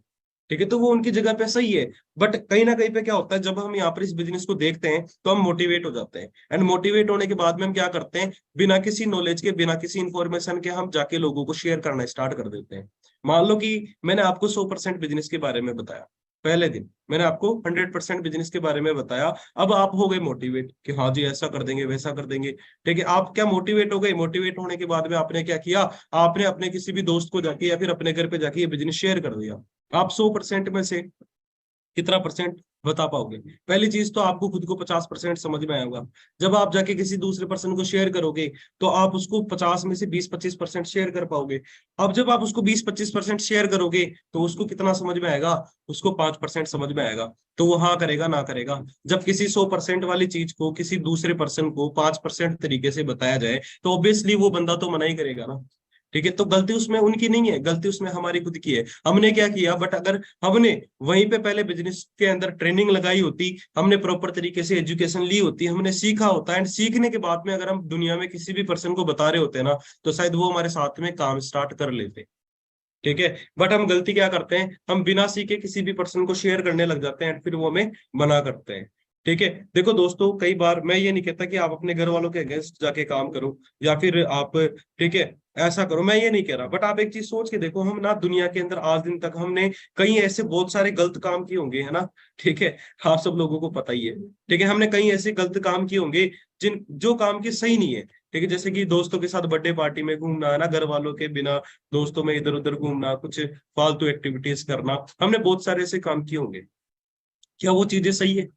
ठीक है, तो वो उनकी जगह पे सही है। बट कहीं ना कहीं पे क्या होता है, जब हम यहाँ पर इस बिजनेस को देखते हैं तो हम मोटिवेट हो जाते हैं, एंड मोटिवेट होने के बाद में हम क्या करते हैं, बिना किसी नॉलेज के, बिना किसी इंफॉर्मेशन के हम जाके लोगों को शेयर करना स्टार्ट कर देते हैं। मान लो कि मैंने आपको 100% बिजनेस के बारे में बताया, पहले दिन मैंने आपको 100% बिजनेस के बारे में बताया। अब आप हो गए मोटिवेट कि हाँ जी ऐसा कर देंगे, वैसा कर देंगे। ठीक है, आप क्या मोटिवेट हो गए, मोटिवेट होने के बाद में आपने क्या किया, आपने अपने किसी भी दोस्त को जाके या फिर अपने घर पे जाके ये बिजनेस शेयर कर दिया। आप 100% में से कितना परसेंट बता पाओगे? पहली चीज तो आपको खुद को 50% समझ में आएगा। जब आप जाके किसी दूसरे पर्सन को शेयर करोगे, तो आप उसको 50 में से 20-25% शेयर कर पाओगे। अब जब आप उसको 20-25% शेयर करोगे, तो उसको कितना समझ में आएगा? उसको 5% समझ में आएगा। तो वो हाँ करेगा ना करेगा? जब किसी 100% वाली चीज को किसी दूसरे पर्सन को 5% तरीके से बताया जाए, तो ऑब्वियसली वो बंदा तो मना ही करेगा ना। ठीक है, तो गलती उसमें उनकी नहीं है, गलती उसमें हमारी खुद की है। हमने क्या किया, बट अगर हमने वहीं पे पहले बिजनेस के अंदर ट्रेनिंग लगाई होती, हमने प्रॉपर तरीके से एजुकेशन ली होती, हमने सीखा होता, एंड सीखने के बाद में अगर हम दुनिया में किसी भी पर्सन को बता रहे होते ना, तो शायद वो हमारे साथ में काम स्टार्ट कर लेते। ठीक है, बट हम गलती क्या करते हैं, हम बिना सीखे किसी भी पर्सन को शेयर करने लग जाते हैं, फिर वो हमें मना करते हैं। ठीक है, देखो दोस्तों, कई बार मैं ये नहीं कहता कि आप अपने घर वालों के अगेंस्ट जाके काम करो, या फिर आप, ठीक है, ऐसा करो, मैं ये नहीं कह रहा। बट आप एक चीज सोच के देखो, हम ना दुनिया के अंदर आज दिन तक हमने कई ऐसे बहुत सारे गलत काम किए होंगे, है ना? ठीक है, आप सब लोगों को पता ही है। ठीक है, हमने कई ऐसे गलत काम किए होंगे जिन जो काम की सही नहीं है। ठीक है, जैसे कि दोस्तों के साथ बर्थडे पार्टी में घूमना, है ना, घर वालों के बिना, दोस्तों में इधर उधर घूमना, कुछ फालतू एक्टिविटीज करना, हमने बहुत सारे ऐसे काम किए होंगे। क्या वो चीजें सही है?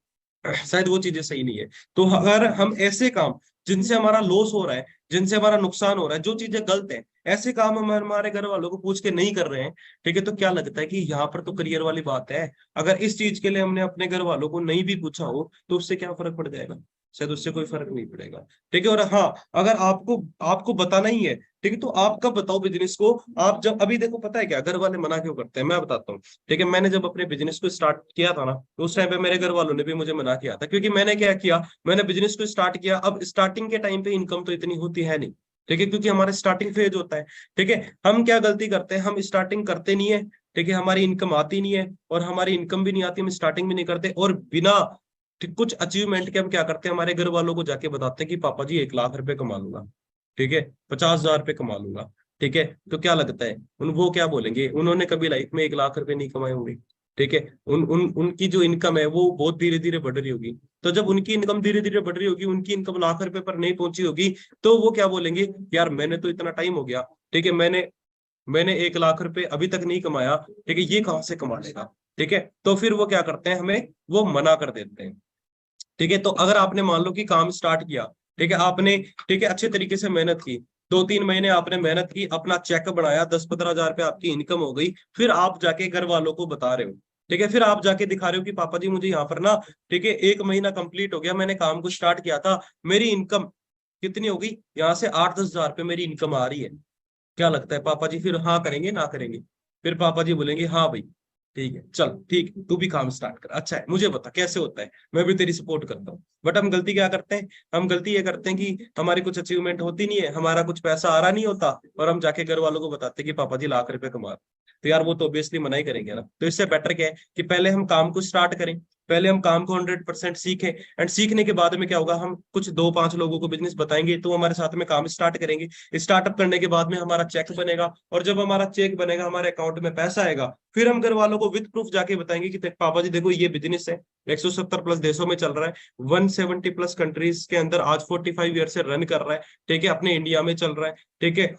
शायद वो चीजें सही नहीं है। तो अगर हम ऐसे काम जिनसे हमारा लॉस हो रहा है, जिनसे हमारा नुकसान हो रहा है, जो चीजें गलत है, ऐसे काम हम हमारे घर वालों को पूछ के नहीं कर रहे हैं, ठीक है, तो क्या लगता है कि यहाँ पर तो करियर वाली बात है। अगर इस चीज के लिए हमने अपने घर वालों को नहीं भी पूछा हो, तो उससे क्या फर्क पड़ जाएगा? शायद उससे कोई फर्क नहीं पड़ेगा। ठीक है, और हाँ अगर आपको आपको बताना ही है, ठीक है, तो आप कब बताओ बिजनेस को, आप जब, अभी देखो पता है क्या घर वाले मना क्यों करते हैं, मैं बताता हूँ। ठीक है, मैंने जब अपने बिजनेस को स्टार्ट किया था ना, तो उस टाइम पे मेरे घर वालों ने भी मुझे मना किया था, क्योंकि मैंने क्या किया, मैंने बिजनेस को स्टार्ट किया। अब स्टार्टिंग के टाइम पे इनकम तो इतनी होती है नहीं, ठीक है, क्योंकि हमारा स्टार्टिंग फेज होता है। ठीक है, हम क्या गलती करते हैं, हम स्टार्टिंग करते नहीं है, ठीक है, हमारी इनकम आती नहीं है, और हमारी इनकम भी नहीं आती, हम स्टार्टिंग भी नहीं करते, और बिना ठीक कुछ अचीवमेंट के हम क्या करते हैं, हमारे घर वालों को जाके बताते हैं कि पापा जी 1 लाख रुपए कमा लूंगा, ठीक है, 50,000 रुपए कमा लूंगा। ठीक है, तो क्या लगता है उन वो क्या बोलेंगे, उन्होंने कभी लाइफ में 1 लाख रुपए नहीं कमाए होंगे। ठीक है, उन उन उनकी जो इनकम है वो बहुत धीरे धीरे बढ़ रही होगी। तो जब उनकी इनकम धीरे धीरे बढ़ रही होगी, उनकी इनकम लाख रुपए पर नहीं पहुंची होगी, तो वो क्या बोलेंगे, यार मैंने तो इतना टाइम हो गया, ठीक है, मैंने मैंने 1 लाख रुपए अभी तक नहीं कमाया, ठीक है, ये कहाँ से कमा लेगा। ठीक है, तो फिर वो क्या करते हैं, हमें वो मना कर देते हैं। ठीक है, तो अगर आपने मान लो कि काम स्टार्ट किया, ठीक है, आपने, ठीक है, अच्छे तरीके से मेहनत की, 2-3 महीने आपने मेहनत की, अपना चेक बनाया, 10-15 हजार रुपए आपकी इनकम हो गई, फिर आप जाके घर वालों को बता रहे हो। ठीक है, फिर आप जाके दिखा रहे हो कि पापा जी मुझे यहाँ पर ना, ठीक है, 1 महीना कंप्लीट हो गया, मैंने काम को स्टार्ट किया था, मेरी इनकम कितनी हो गई, यहाँ से 8-10 हजार रुपए मेरी इनकम आ रही है। क्या लगता है पापा जी फिर हाँ करेंगे ना करेंगे? फिर पापा जी बोलेंगे हाँ भाई ठीक है, चल ठीक है, तू भी काम स्टार्ट कर, अच्छा है, मुझे बता कैसे होता है, मैं भी तेरी सपोर्ट करता हूँ। बट हम गलती क्या करते हैं, हम गलती ये करते हैं कि हमारी कुछ अचीवमेंट होती नहीं है, हमारा कुछ पैसा आ रहा नहीं होता, और हम जाके घर वालों को बताते हैं कि पापा जी 1 लाख रुपए कमा रहे हैं। तो यार वो तो ऑब्वियसली मना ही करेंगे ना। तो इससे बेटर क्या है कि पहले हम काम को स्टार्ट करें, पहले हम काम को 100% सीखें, एंड सीखने के बाद में क्या होगा, हम कुछ 2-5 लोगों को बिजनेस बताएंगे, तो हमारे साथ में काम स्टार्ट करेंगे। स्टार्टअप करने के बाद में हमारा चेक बनेगा, और जब हमारा चेक बनेगा, हमारे अकाउंट में पैसा आएगा, फिर हम घर वालों को विद प्रूफ जाके बताएंगे कि पापा जी देखो ये बिजनेस है, 170 प्लस देशों में चल रहा है, 170 प्लस कंट्रीज के अंदर आज 45 ईयर से रन कर रहा है, ठीक है, अपने इंडिया में चल रहा है। ठीक है,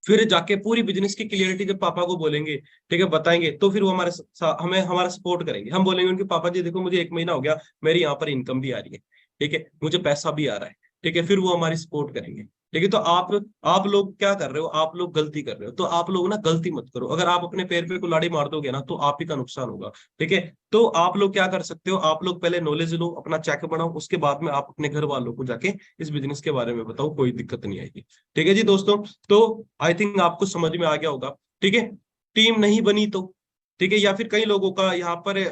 फिर जाके पूरी बिजनेस की क्लियरिटी जब पापा को बोलेंगे, ठीक है, बताएंगे, तो फिर वो हमें हमारा सपोर्ट करेंगे। हम बोलेंगे उनके पापा जी देखो मुझे 1 महीना हो गया, मेरी यहाँ पर इनकम भी आ रही है, ठीक है, मुझे पैसा भी आ रहा है, ठीक है, फिर वो हमारी सपोर्ट करेंगे। ठीक है, तो आप लोग क्या कर रहे हो, आप लोग गलती कर रहे हो, तो आप लोग ना गलती मत करो। अगर आप अपने पैर पे कुल्हाड़ी मार दोगे ना, तो आप ही का नुकसान होगा। ठीक है, तो आप लोग क्या कर सकते हो, आप लोग पहले नॉलेज लो, अपना चेक बनाओ, उसके बाद में आप अपने घर वालों को जाके इस बिजनेस के बारे में बताओ, कोई दिक्कत नहीं आएगी। ठीक है जी दोस्तों, तो आई थिंक आपको समझ में आ गया होगा। ठीक है, टीम नहीं बनी तो, ठीक है, या फिर कई लोगों का यहाँ पर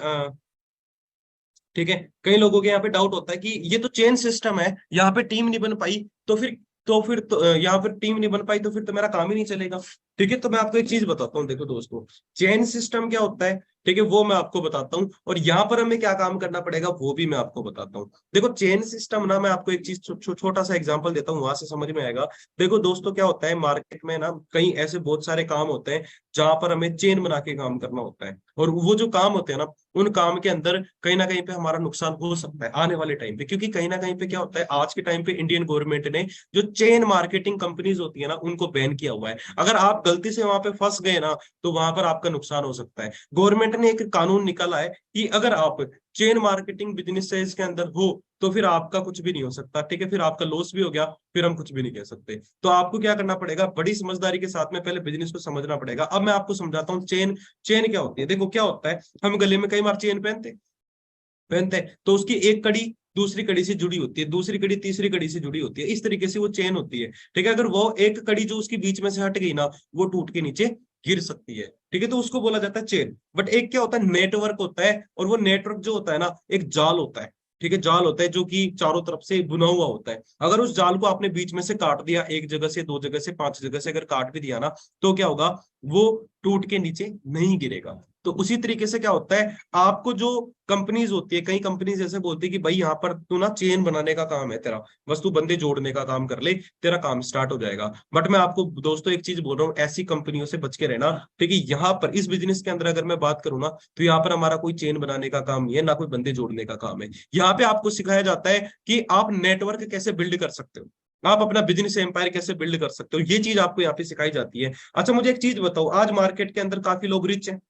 ठीक है, कई लोगों के यहाँ पे डाउट होता है कि ये तो चेन सिस्टम है, यहाँ पे टीम नहीं बन पाई, तो फिर यहाँ पर टीम नहीं बन पाई, तो फिर तो मेरा काम ही नहीं चलेगा। ठीक है, तो मैं आपको एक चीज बताता हूँ, देखो दोस्तों, चेन सिस्टम क्या होता है, ठीक है, वो मैं आपको बताता हूँ, और यहाँ पर हमें क्या काम करना पड़ेगा वो भी मैं आपको बताता हूँ। देखो चेन सिस्टम ना, मैं आपको एक चीज छोटा सा एग्जांपल देता हूँ, वहां से समझ में आएगा। देखो दोस्तों, क्या होता है मार्केट में ना, कई ऐसे बहुत सारे काम होते हैं जहां पर हमें चेन बना के काम करना होता है, और वो जो काम होते हैं ना, उन काम के अंदर कहीं ना कहीं पे हमारा नुकसान हो सकता है आने वाले टाइम पे, क्योंकि कहीं ना कहीं पे क्या होता है, आज के टाइम पे इंडियन गवर्नमेंट ने जो चेन मार्केटिंग कंपनीज होती है ना, उनको बैन किया हुआ है। अगर आप गलती से वहां पे फंस गए ना, तो वहां पर आपका नुकसान हो सकता है। गवर्नमेंट ने एक कानून निकाला है कि अगर आप चेन मार्केटिंग बिजनेस से इसके अंदर हो, तो फिर आपका कुछ भी नहीं हो सकता। ठीक है, फिर आपका लॉस भी हो गया, फिर हम कुछ भी नहीं कह सकते। तो आपको क्या करना पड़ेगा, बड़ी समझदारी के साथ में पहले बिजनेस को समझना पड़ेगा। अब मैं आपको समझाता हूँ चेन चेन क्या होती है। देखो क्या होता है, हम गले में कई बार चेन पहनते हैं, तो उसकी एक कड़ी दूसरी कड़ी से जुड़ी होती है, दूसरी कड़ी तीसरी कड़ी से जुड़ी होती है, इस तरीके से वो चेन होती है। ठीक है, अगर वो एक कड़ी जो उसकी बीच में से हट गई ना, वो टूट के नीचे गिर सकती है। ठीक है, तो उसको बोला जाता है चेन। बट एक क्या होता है, नेटवर्क होता है, और वो नेटवर्क जो होता है ना, एक जाल होता है। ठीक है, जाल होता है जो कि चारों तरफ से बुना हुआ होता है। अगर उस जाल को आपने बीच में से काट दिया, एक जगह से, दो जगह से, 5 जगह से अगर काट भी दिया ना, तो क्या होगा, वो टूट के नीचे नहीं गिरेगा। तो उसी तरीके से क्या होता है, आपको जो कंपनीज होती है, कई कंपनीज ऐसे बोलती है कि भाई यहाँ पर तू ना चेन बनाने का काम है तेरा, बस तू बंदे जोड़ने का काम कर ले, तेरा काम स्टार्ट हो जाएगा। बट मैं आपको दोस्तों एक चीज बोल रहा हूँ, ऐसी कंपनियों से बच के रहना। ठीक है, यहाँ पर इस बिजनेस के अंदर अगर मैं बात करूँ ना, तो यहाँ पर हमारा कोई चेन बनाने का काम नहीं है, ना कोई बंदे जोड़ने का काम है। यहाँ पे आपको सिखाया जाता है कि आप नेटवर्क कैसे बिल्ड कर सकते हो, आप अपना बिजनेस एम्पायर कैसे बिल्ड कर सकते हो, ये चीज आपको यहाँ पे सिखाई जाती है। अच्छा मुझे एक चीज बताओ, आज मार्केट के अंदर काफी लोग रिच हैं,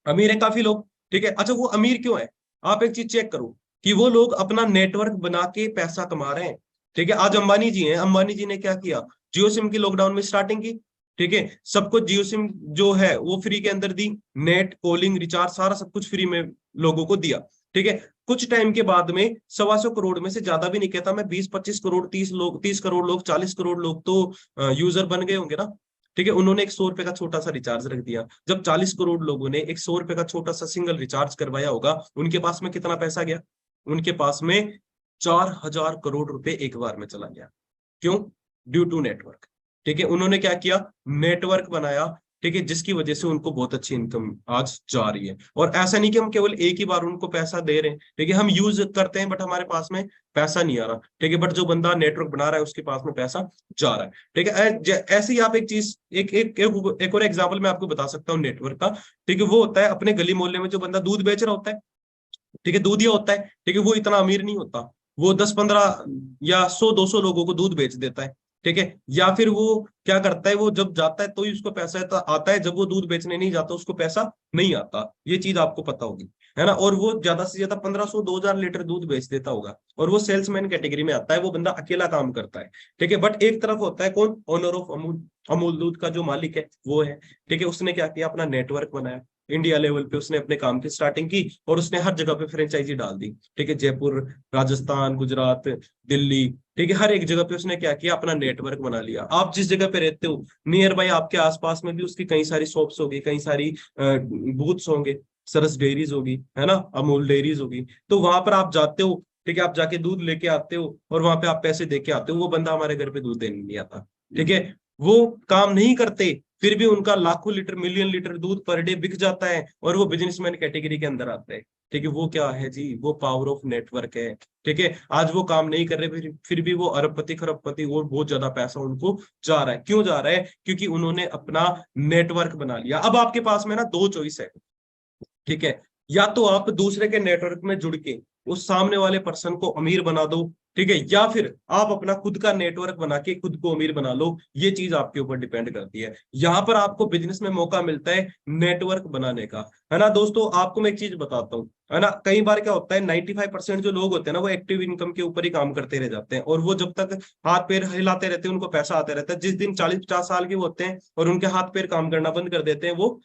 अमीर है काफी लोग। ठीक है, अच्छा वो अमीर क्यों है, आप एक चीज चेक करो, कि वो लोग अपना नेटवर्क बना के पैसा कमा रहे हैं। ठीक है, आज अंबानी जी हैं, अंबानी जी ने क्या किया, जियो सिम की लॉकडाउन में स्टार्टिंग की। ठीक है, सबको जियो सिम जो है वो फ्री के अंदर दी, नेट कॉलिंग रिचार्ज सारा सब कुछ फ्री में लोगों को दिया। ठीक है, कुछ टाइम के बाद में 125 करोड़ में से ज्यादा भी नहीं कहता मैं, 20-25 करोड़, 30 लोग, 30 करोड़ लोग, 40 करोड़ लोग तो यूजर बन गए होंगे ना। ठीक है, उन्होंने एक 100 रुपए का छोटा सा रिचार्ज रख दिया। जब 40 करोड़ लोगों ने एक 100 रुपए का छोटा सा सिंगल रिचार्ज करवाया होगा, उनके पास में कितना पैसा गया? उनके पास में 4,000 करोड़ रुपए एक बार में चला गया। क्यों? Due to network. ठीक है, उन्होंने क्या किया? नेटवर्क बनाया। ठीक है, जिसकी वजह से उनको बहुत अच्छी इनकम आज जा रही है। और ऐसा नहीं कि हम केवल एक ही बार उनको पैसा दे रहे हैं, ठीक है, हम यूज करते हैं बट हमारे पास में पैसा नहीं आ रहा। ठीक है, बट जो बंदा नेटवर्क बना रहा है उसके पास में पैसा जा रहा है। ठीक है, ऐसे ही आप एक चीज, एक और एग्जाम्पल मैं आपको बता सकता हूँ नेटवर्क का। ठीक है, वो होता है अपने गली मोहल्ले में जो बंदा दूध बेच रहा होता है, ठीक है, दूधिया होता है, ठीक है, वो इतना अमीर नहीं होता। वो 10-15 या 100-200 लोगों को दूध बेच देता है। ठीक है, या फिर वो क्या करता है, वो जब जाता है तो ही उसको पैसा आता है, जब वो दूध बेचने नहीं जाता उसको पैसा नहीं आता। ये चीज आपको पता होगी, है ना। और वो ज्यादा से ज्यादा 1500-2000 लीटर दूध बेच देता होगा, और वो सेल्समैन कैटेगरी में आता है, वो बंदा अकेला काम करता है। ठीक है, बट एक तरफ होता है कौन? Owner of Amul. अमूल दूध का जो मालिक है वो है। ठीक है, उसने क्या किया? अपना नेटवर्क बनाया। इंडिया लेवल पे उसने अपने काम की स्टार्टिंग की, और उसने हर जगह पे फ्रेंचाइजी डाल दी। ठीक है, जयपुर, राजस्थान, गुजरात, दिल्ली, ठीक है, हर एक जगह पे उसने क्या किया? अपना नेटवर्क बना लिया। आप जिस जगह पे रहते हो, नियर बाय आपके आसपास में भी उसकी कई सारी शॉप्स होगी, कई सारी बूथ्स होंगे, सरस डेयरीज होगी, है ना, अमूल डेयरीज होगी। तो वहां पर आप जाते हो, ठीक है, आप जाके दूध लेके आते हो, और वहां पे आप पैसे दे के आते हो। वो बंदा हमारे घर पे दूध देने नहीं आता। ठीक है, वो काम नहीं करते, फिर भी उनका लाखों लीटर, मिलियन लीटर दूध पर डे बिक जाता है, और वो बिजनेसमैन कैटेगरी के अंदर आता है। ठीक है, वो क्या है जी? वो पावर ऑफ नेटवर्क है। ठीक है, आज वो काम नहीं कर रहे, फिर भी वो अरबपति खरबपति और बहुत ज्यादा पैसा उनको जा रहा है। क्यों जा रहा है? क्योंकि उन्होंने अपना नेटवर्क बना लिया। अब आपके पास में ना दो चॉइस है। ठीक है, या तो आप दूसरे के नेटवर्क में जुड़ के उस सामने वाले पर्सन को अमीर बना दो, ठीक है, या फिर आप अपना खुद का नेटवर्क बना के खुद को अमीर बना लो। ये चीज आपके ऊपर डिपेंड करती है। यहां पर आपको बिजनेस में मौका मिलता है नेटवर्क बनाने का, है ना। दोस्तों, आपको मैं एक चीज बताता हूँ, है ना। कई बार क्या होता है, 95% जो लोग होते हैं ना, वो एक्टिव इनकम के ऊपर ही काम करते रह जाते हैं, और वो जब तक हाथ पैर हिलाते रहते हैं उनको पैसा आता रहता है। जिस दिन 40-50 साल के होते हैं और उनके हाथ पैर काम करना बंद कर देते हैं, वो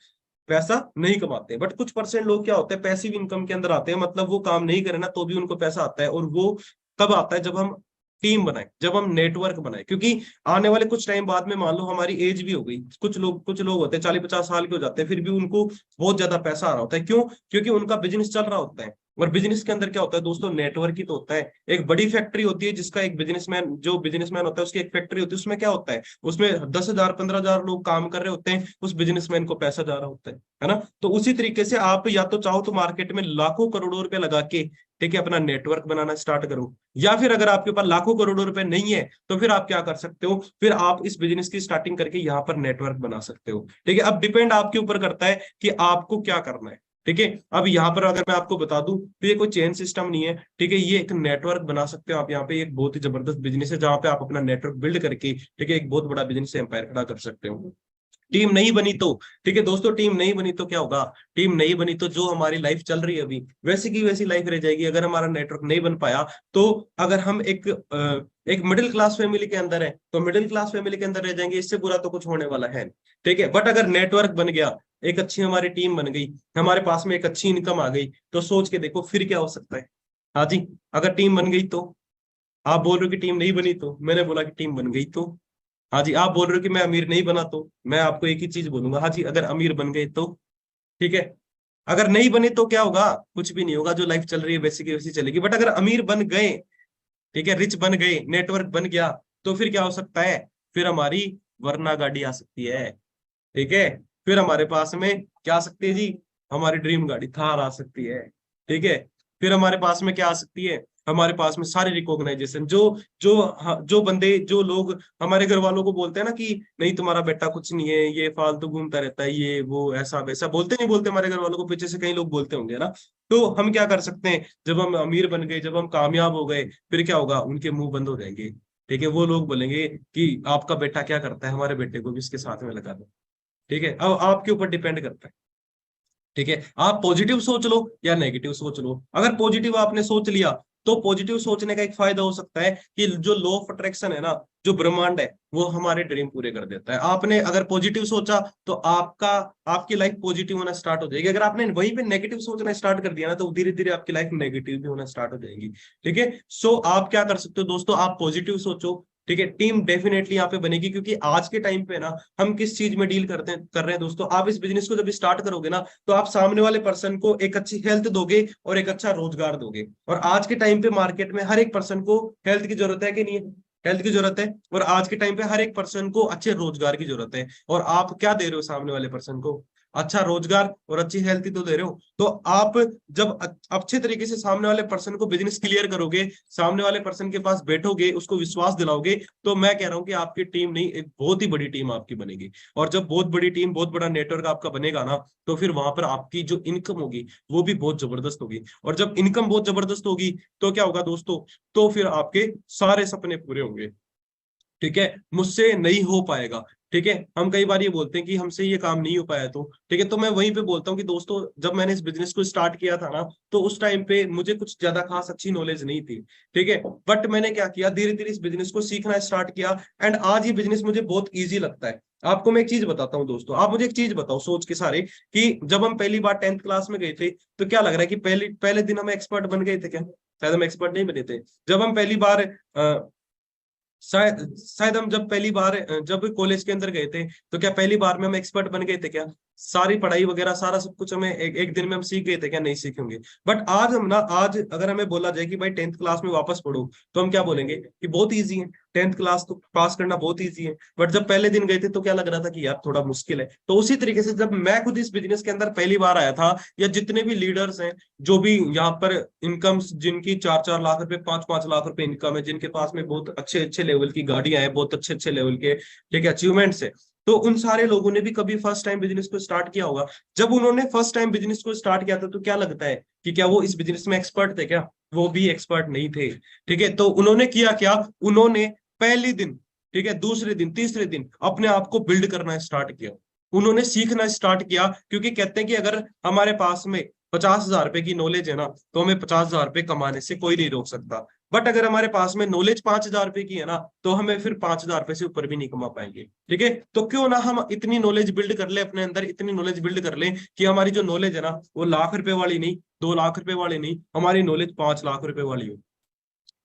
पैसा नहीं कमाते। बट कुछ परसेंट लोग क्या होते हैं, पैसिव इनकम के अंदर आते हैं, मतलब वो काम नहीं करे ना तो भी उनको पैसा आता है। और वो कब आता है? जब हम टीम बनाए, जब हम नेटवर्क बनाए। क्योंकि आने वाले कुछ टाइम बाद में मान लो हमारी एज भी हो गई, कुछ लोग होते हैं 40-50 साल के हो जाते हैं, फिर भी उनको बहुत ज्यादा पैसा आ रहा होता है। क्यों? क्योंकि उनका बिजनेस चल रहा होता है। और बिजनेस के अंदर क्या होता है दोस्तों? नेटवर्क ही तो होता है। एक बड़ी फैक्ट्री होती है जिसका एक बिजनेसमैन, जो बिजनेसमैन होता है उसकी एक फैक्ट्री होती है, उसमें क्या होता है? उसमें 10,000 15,000 लोग काम कर रहे होते हैं, उस बिजनेसमैन को पैसा जा रहा होता है ना। तो उसी तरीके से आप या तो चाहो तो मार्केट में लाखों करोड़ों रुपए लगा के, ठीक है, अपना नेटवर्क बनाना स्टार्ट करो। या फिर अगर आपके पास लाखों करोड़ों रुपए नहीं है, तो फिर आप क्या कर सकते हो? फिर आप इस बिजनेस की स्टार्टिंग करके यहाँ पर नेटवर्क बना सकते हो। ठीक है, अब डिपेंड आपके ऊपर करता है कि आपको क्या करना है। ठीक है, अब यहाँ पर अगर मैं आपको बता दूं तो ये कोई चेन सिस्टम नहीं है। ठीक है, ये एक नेटवर्क बना सकते हो आप। यहाँ पे एक बहुत ही जबरदस्त बिजनेस है जहां पे आप अपना नेटवर्क बिल्ड करके, ठीक है, एक बहुत बड़ा बिजनेस एम्पायर खड़ा कर सकते हो। टीम नहीं बनी तो, ठीक है दोस्तों, टीम नहीं बनी तो क्या होगा? टीम नहीं बनी तो जो हमारी लाइफ चल रही है अभी, वैसी की वैसी लाइफ रह जाएगी। अगर हमारा नेटवर्क नहीं बन पाया तो, अगर हम एक मिडिल क्लास फैमिली के अंदर है तो मिडिल क्लास फैमिली के अंदर रह जाएंगे। इससे बुरा तो कुछ होने वाला है नहीं। ठीक है, बट अगर नेटवर्क बन गया, एक अच्छी हमारी टीम बन गई, हमारे पास में एक अच्छी इनकम आ गई, तो सोच के देखो फिर क्या हो सकता है। हाँ जी, अगर टीम बन गई तो। आप बोल रहे हो कि टीम नहीं बनी तो, मैंने बोला कि टीम बन गई तो। हाँ जी, आप बोल रहे हो कि मैं अमीर नहीं बना तो, मैं आपको एक ही चीज बोलूंगा, हाँ जी, अगर अमीर बन गए तो। ठीक है, अगर नहीं बने तो क्या होगा? कुछ भी नहीं होगा, जो लाइफ चल रही है वैसी की वैसी चलेगी। बट अगर अमीर बन गए, ठीक है, रिच बन गए, नेटवर्क बन गया, तो फिर क्या हो सकता है? फिर हमारी वरना गाड़ी आ सकती है। ठीक है, फिर हमारे पास में क्या आ सकती है जी? हमारी ड्रीम गाड़ी थार आ सकती है। ठीक है, फिर हमारे पास में क्या आ सकती है? हमारे पास में सारी रिकॉग्नाइजेशन, जो जो जो बंदे, जो लोग हमारे घर वालों को बोलते हैं ना कि नहीं तुम्हारा बेटा कुछ नहीं है, ये फालतू घूमता रहता है, ये वो ऐसा वैसा, बोलते नहीं बोलते हमारे घर वालों को? पीछे से कई लोग बोलते होंगे ना। तो हम क्या कर सकते हैं? जब हम अमीर बन गए, जब हम कामयाब हो गए, फिर क्या होगा? उनके मुंह बंद हो जाएंगे। ठीक है, वो लोग बोलेंगे कि आपका बेटा क्या करता है, हमारे बेटे को भी इसके साथ में लगा दो। ठीक है, अब आपके ऊपर डिपेंड करता है। ठीक है, आप पॉजिटिव सोच लो या नेगेटिव सोच लो। अगर पॉजिटिव आपने सोच लिया तो पॉजिटिव सोचने का एक फायदा हो सकता है कि जो लॉ ऑफ अट्रैक्शन है ना, जो ब्रह्मांड है, वो हमारे ड्रीम पूरे कर देता है। आपने अगर पॉजिटिव सोचा तो आपकी लाइफ पॉजिटिव होना स्टार्ट हो जाएगी। अगर आपने वहीं पे नेगेटिव सोचना स्टार्ट कर दिया ना, तो धीरे धीरे आपकी लाइफ नेगेटिव भी होना स्टार्ट हो जाएगी। ठीक है, सो आप क्या कर सकते हो दोस्तों, आप पॉजिटिव सोचो। ठीक है, टीम डेफिनेटली यहाँ पे बनेगी, क्योंकि आज के टाइम पे ना हम किस चीज में डील कर रहे हैं दोस्तों। आप इस बिजनेस को जब स्टार्ट करोगे ना, तो आप सामने वाले पर्सन को एक अच्छी हेल्थ दोगे और एक अच्छा रोजगार दोगे। और आज के टाइम पे मार्केट में हर एक पर्सन को हेल्थ की जरूरत है कि नहीं है? हेल्थ की जरूरत है। और आज के टाइम पे हर एक पर्सन को अच्छे रोजगार की जरूरत है। और आप क्या दे रहे हो सामने वाले पर्सन को? अच्छा रोजगार और अच्छी हेल्थ ही तो दे रहे हो। तो आप जब अच्छे तरीके से सामने वाले पर्सन को बिजनेस क्लियर करोगे, सामने वाले पर्सन के पास बैठोगे, उसको विश्वास दिलाओगे, तो मैं कह रहा हूं कि आपकी टीम नहीं, एक बहुत ही बड़ी टीम आपकी बनेगी। और जब बहुत बड़ी टीम, बहुत बड़ा नेटवर्क आपका बनेगा ना, तो फिर वहां पर आपकी जो इनकम होगी वो भी बहुत जबरदस्त होगी। और जब इनकम बहुत जबरदस्त होगी तो क्या होगा दोस्तों, तो फिर आपके सारे सपने पूरे होंगे। ठीक है, मुझसे नहीं हो पाएगा। ठीक है, हम कई बार ये बोलते हैं कि हमसे ये काम नहीं हो पाया, तो ठीक है, तो मैं वहीं पे बोलता हूँ कि दोस्तों, जब मैंने इस बिजनेस को स्टार्ट किया था ना, तो उस टाइम पे मुझे कुछ ज्यादा खास अच्छी नॉलेज नहीं थी। ठीक है, बट मैंने क्या किया, धीरे धीरे इस बिजनेस को सीखना स्टार्ट किया, एंड आज ये बिजनेस मुझे बहुत ईजी लगता है। आपको मैं एक चीज बताता हूँ दोस्तों, आप मुझे एक चीज बताओ सोच के सारे, कि जब हम पहली बार 10th क्लास में गए थे, तो क्या लग रहा है कि पहले पहले दिन हम एक्सपर्ट बन गए थे क्या? शायद हम एक्सपर्ट नहीं बने थे। जब हम पहली बार शायद शायद हम जब पहली बार जब कॉलेज के अंदर गए थे, तो क्या पहली बार में हम एक्सपर्ट बन गए थे क्या? सारी पढ़ाई वगैरह सारा सब कुछ हमें एक दिन में हम सीख गए थे क्या? नहीं सीखे होंगे। बट आज हम ना, आज अगर हमें बोला जाए कि भाई 10th क्लास में वापस पढ़ो, तो हम क्या बोलेंगे कि बहुत ईजी है, 10th क्लास तो पास करना बहुत ईजी है। बट जब पहले दिन गए थे तो क्या लग रहा था कि यार थोड़ा मुश्किल है। तो उसी तरीके से जब मैं खुद इस बिजनेस के अंदर पहली बार आया था, या जितने भी लीडर्स हैं, जो भी यहाँ पर इनकम जिनकी 4-4 लाख रुपए, 5-5 लाख रुपए इनकम है, जिनके पास में बहुत अच्छे अच्छे लेवल की गाड़ियां हैं, बहुत अच्छे अच्छे लेवल के ठीक है अचीवमेंट्स है, तो उन सारे लोगों ने भी कभी फर्स्ट टाइम बिजनेस को स्टार्ट किया होगा। जब उन्होंने फर्स्ट टाइम बिजनेस को स्टार्ट किया था, तो क्या लगता है कि क्या वो इस बिजनेस में एक्सपर्ट थे क्या? वो भी एक्सपर्ट नहीं थे। ठीक है, तो उन्होंने किया क्या, उन्होंने पहले दिन, ठीक है, दूसरे दिन, तीसरे दिन अपने आप को बिल्ड करना स्टार्ट किया। उन्होंने सीखना स्टार्ट किया, क्योंकि कहते हैं कि अगर हमारे पास में 50,000 रुपए की नॉलेज है ना, तो हमें 50,000 रुपए कमाने से कोई नहीं रोक सकता। बट अगर हमारे पास में नॉलेज 5,000 रुपए की है ना, तो हमें फिर 5,000 रुपए से ऊपर भी नहीं कमा पाएंगे। ठीक है, तो क्यों ना हम इतनी नॉलेज बिल्ड कर ले अपने अंदर, इतनी नॉलेज बिल्ड कर ले कि हमारी जो नॉलेज है ना, वो लाख रुपए वाली नहीं, 2 लाख रुपए वाली नहीं, हमारी नॉलेज 5 लाख रुपए वाली हो।